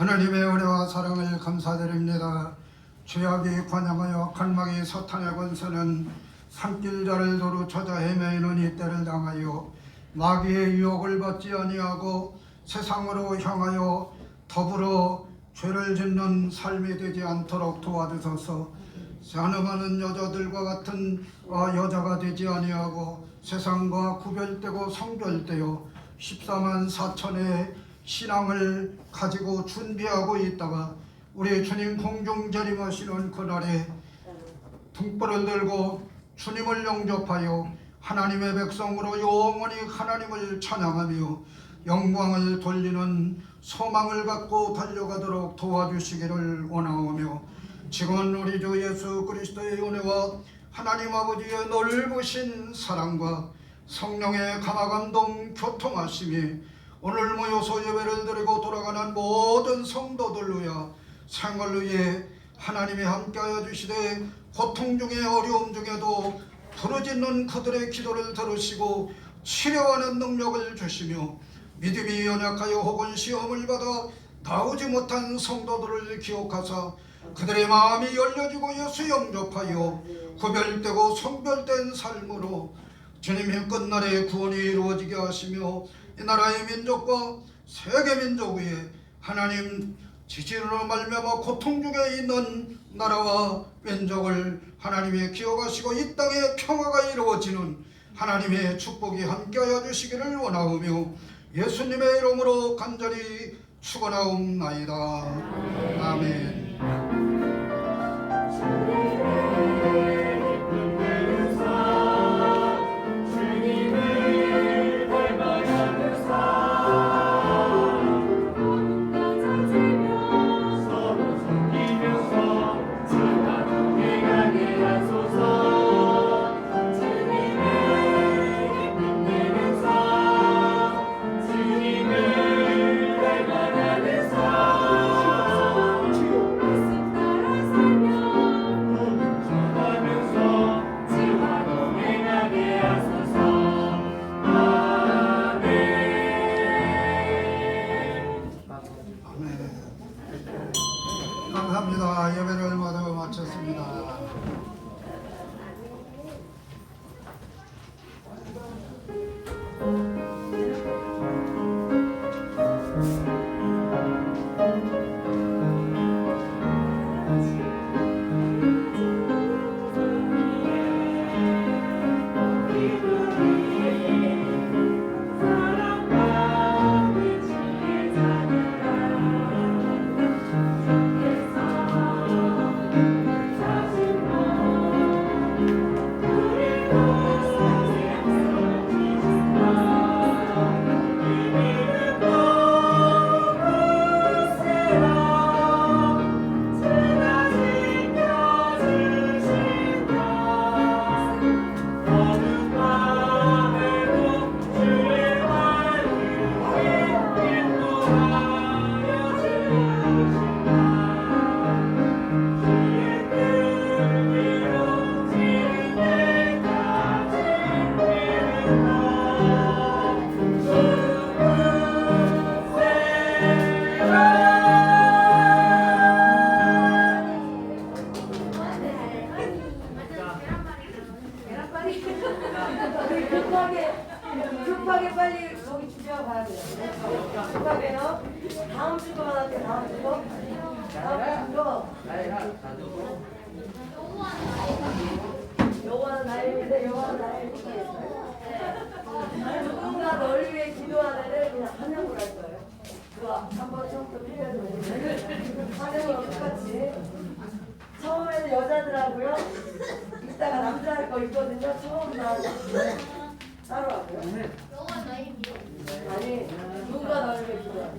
하나님의 은혜와 사랑을 감사드립니다. 죄악이 관영하여 갈망이 사탄의 권세는 산길자를 도로 찾아 헤매이는 이때를 당하여 마귀의 유혹을 받지 아니하고 세상으로 향하여 더불어 죄를 짓는 삶이 되지 않도록 도와주소서. 가늠하는 여자들과 같은 여자가 되지 아니하고 세상과 구별되고 성별되어 14만 4천의 신앙을 가지고 준비하고 있다가 우리 주님 공중 재림하시는 그날에 등불을 들고 주님을 영접하여 하나님의 백성으로 영원히 하나님을 찬양하며 영광을 돌리는 소망을 갖고 달려가도록 도와주시기를 원하오며, 지금 우리 주 예수 그리스도의 은혜와 하나님 아버지의 넓으신 사랑과 성령의 감화감동 교통하심이 오늘 모여서 예배를 드리고 돌아가는 모든 성도들로야 생을 위해 하나님이 함께하여 주시되 고통 중에 어려움 중에도 부르짖는 그들의 기도를 들으시고 치료하는 능력을 주시며 믿음이 연약하여 혹은 시험을 받아 나오지 못한 성도들을 기억하사 그들의 마음이 열려지고 예수 영접하여 구별되고 성별된 삶으로 주님의 끝날에 구원이 이루어지게 하시며 이 나라의 민족과 세계 민족 위에 하나님 지진으로 말미암아 고통 중에 있는 나라와 민족을 하나님이 기억하시고 이 땅에 평화가 이루어지는 하나님의 축복이 함께하여 주시기를 원하오며 예수님의 이름으로 간절히 축원하옵나이다. 아멘. 감사합니다. 예배를 모두 마쳤습니다. 급하게 빨리 거기 주제가 가야 돼요. 급하게요. 다음 주만 할게요. 다음 주. 요거는 나일인데 요거는 나일인데 누군가 널 위해 기도하는 애를 그냥 환영을 할 거예요. 그거 한번 처음부터 필요해서 환영으로 똑같이. 처음에는 여자들하고요. 이따가 남자 할 거 있거든요. 처음 나와주시면 따로 하고요. 아니 누가 너를 위해 기도하는